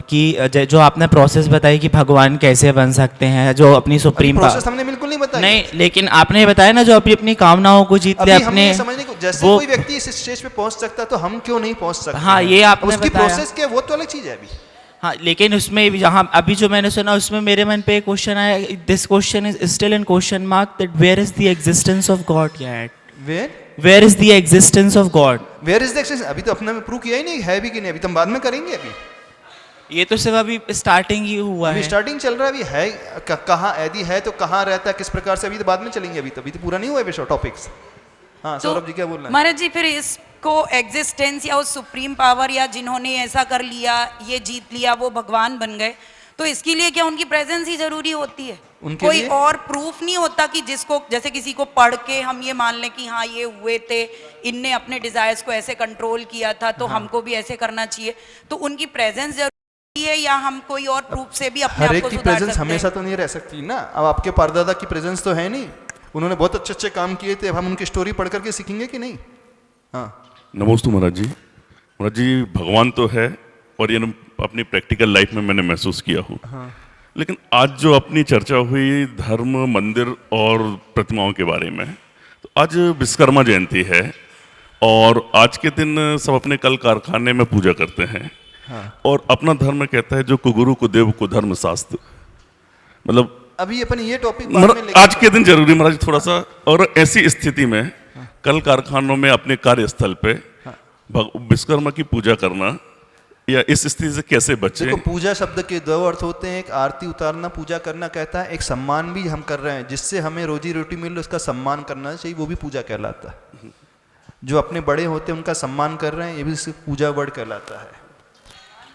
कि जो आपने प्रोसेस बताई कि भगवान कैसे बन सकते हैं, जो अपनी सुप्रीम प्रोसेस हमने बिल्कुल नहीं बताया। नहीं, लेकिन आपने बताया ना जो अपनी कामनाओं को जीत ले, अपने समझने को जैसे कोई व्यक्ति इस स्टेज पे पहुंच सकता है तो हम क्यों नहीं पहुंच सकते? हाँ, ये आपने उसकी बताया। प्रोसेस क्या है वो तो अलग चीज है अभी। हाँ, लेकिन उसमें जहाँ अभी जो मैंने सुना उसमें मेरे मन पे एक क्वेश्चन आया, this question is still in question mark, that where is the existence of God yet? Where is the existence of God? Where is the existence? अभी तो अपने में प्रूव किया ही नहीं है भी कि नहीं, अभी तो हम बाद में करेंगे। अभी ये तो सिर्फ अभी स्टार्टिंग ही हुआ है, स्टार्टिंग चल रहा है अभी। है कहाँ यदि है तो कहाँ रहता है, किस प्रकार से, अभी तो बाद में चलेंगे। अभी तो पूरा नहीं हुआ है टॉपिक्स। हाँ सौरभ जी क्या बोल रहे हैं? महाराज जी फिर इसको एग्जिस्टेंस या उस सुप्रीम पावर या जिन्होंने ऐसा कर लिया, ये जीत लिया, वो भगवान बन गए, तो इसके लिए क्या उनकी प्रेजेंस ही जरूरी होती है? कोई और प्रूफ नहीं होता कि जिसको जैसे किसी को पढ़ के हम ये मान लें कि हाँ ये हुए थे, इनने अपने डिजायर्स को ऐसे कंट्रोल किया था तो हमको भी ऐसे करना चाहिए, तो उनकी प्रेजेंस जरूरी है या हम कोई और प्रूफ से भी अपने आप को सुधार सकते हैं? प्रेजेंस हमेशा तो नहीं रह सकती ना। अब आपके परदादा की प्रेजेंस तो है नहीं, उन्होंने बहुत अच्छे अच्छे काम किए थे, अब हम उनकी स्टोरी पढ़ करके सीखेंगे कि नहीं? हाँ नमोस्तु महाराज जी। महाराज जी भगवान तो है और ये अपनी प्रैक्टिकल लाइफ में मैंने महसूस किया हूँ। हाँ। लेकिन आज जो अपनी चर्चा हुई धर्म, मंदिर और प्रतिमाओं के बारे में, तो आज विश्वकर्मा जयंती है और आज के दिन सब अपने कल कारखाने में पूजा करते हैं। हाँ। और अपना धर्म कहता है जो कुगुरु कुदेव कुधर्म शास्त्र, मतलब अभी अपन ये टॉपिक आज के दिन जरूरी महाराज थोड़ा सा। और ऐसी स्थिति में कल कारखानों में अपने कार्यस्थल पे विश्वकर्मा की पूजा करना या इस स्थिति से कैसे बचे? देखो पूजा शब्द के दो अर्थ होते हैं, एक आरती उतारना पूजा करना कहता है, एक सम्मान भी हम कर रहे हैं, जिससे हमें रोजी रोटी मिल रही है उसका सम्मान करना चाहिए, वो भी पूजा कहलाता है। जो अपने बड़े होते हैं उनका सम्मान कर रहे हैं, ये भी पूजा वर्ड कहलाता है।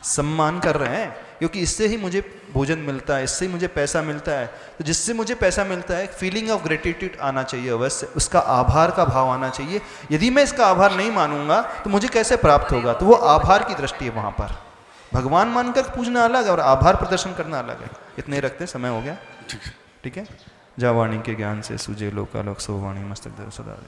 सम्मान कर रहे हैं क्योंकि इससे ही मुझे भोजन मिलता है, इससे ही मुझे पैसा मिलता है, तो जिससे मुझे पैसा मिलता है फीलिंग ऑफ ग्रेटिट्यूड आना चाहिए अवश्य, उसका आभार का भाव आना चाहिए। यदि मैं इसका आभार नहीं मानूंगा तो मुझे कैसे प्राप्त होगा? तो वो आभार की दृष्टि है वहाँ पर। भगवान मानकर पूजना अलग है और आभार प्रदर्शन करना अलग है। इतने रखते समय हो गया, ठीक है। जा वाणी के ज्ञान से सूझे लोकालोक, सो वाणी मस्तक धरो सदा।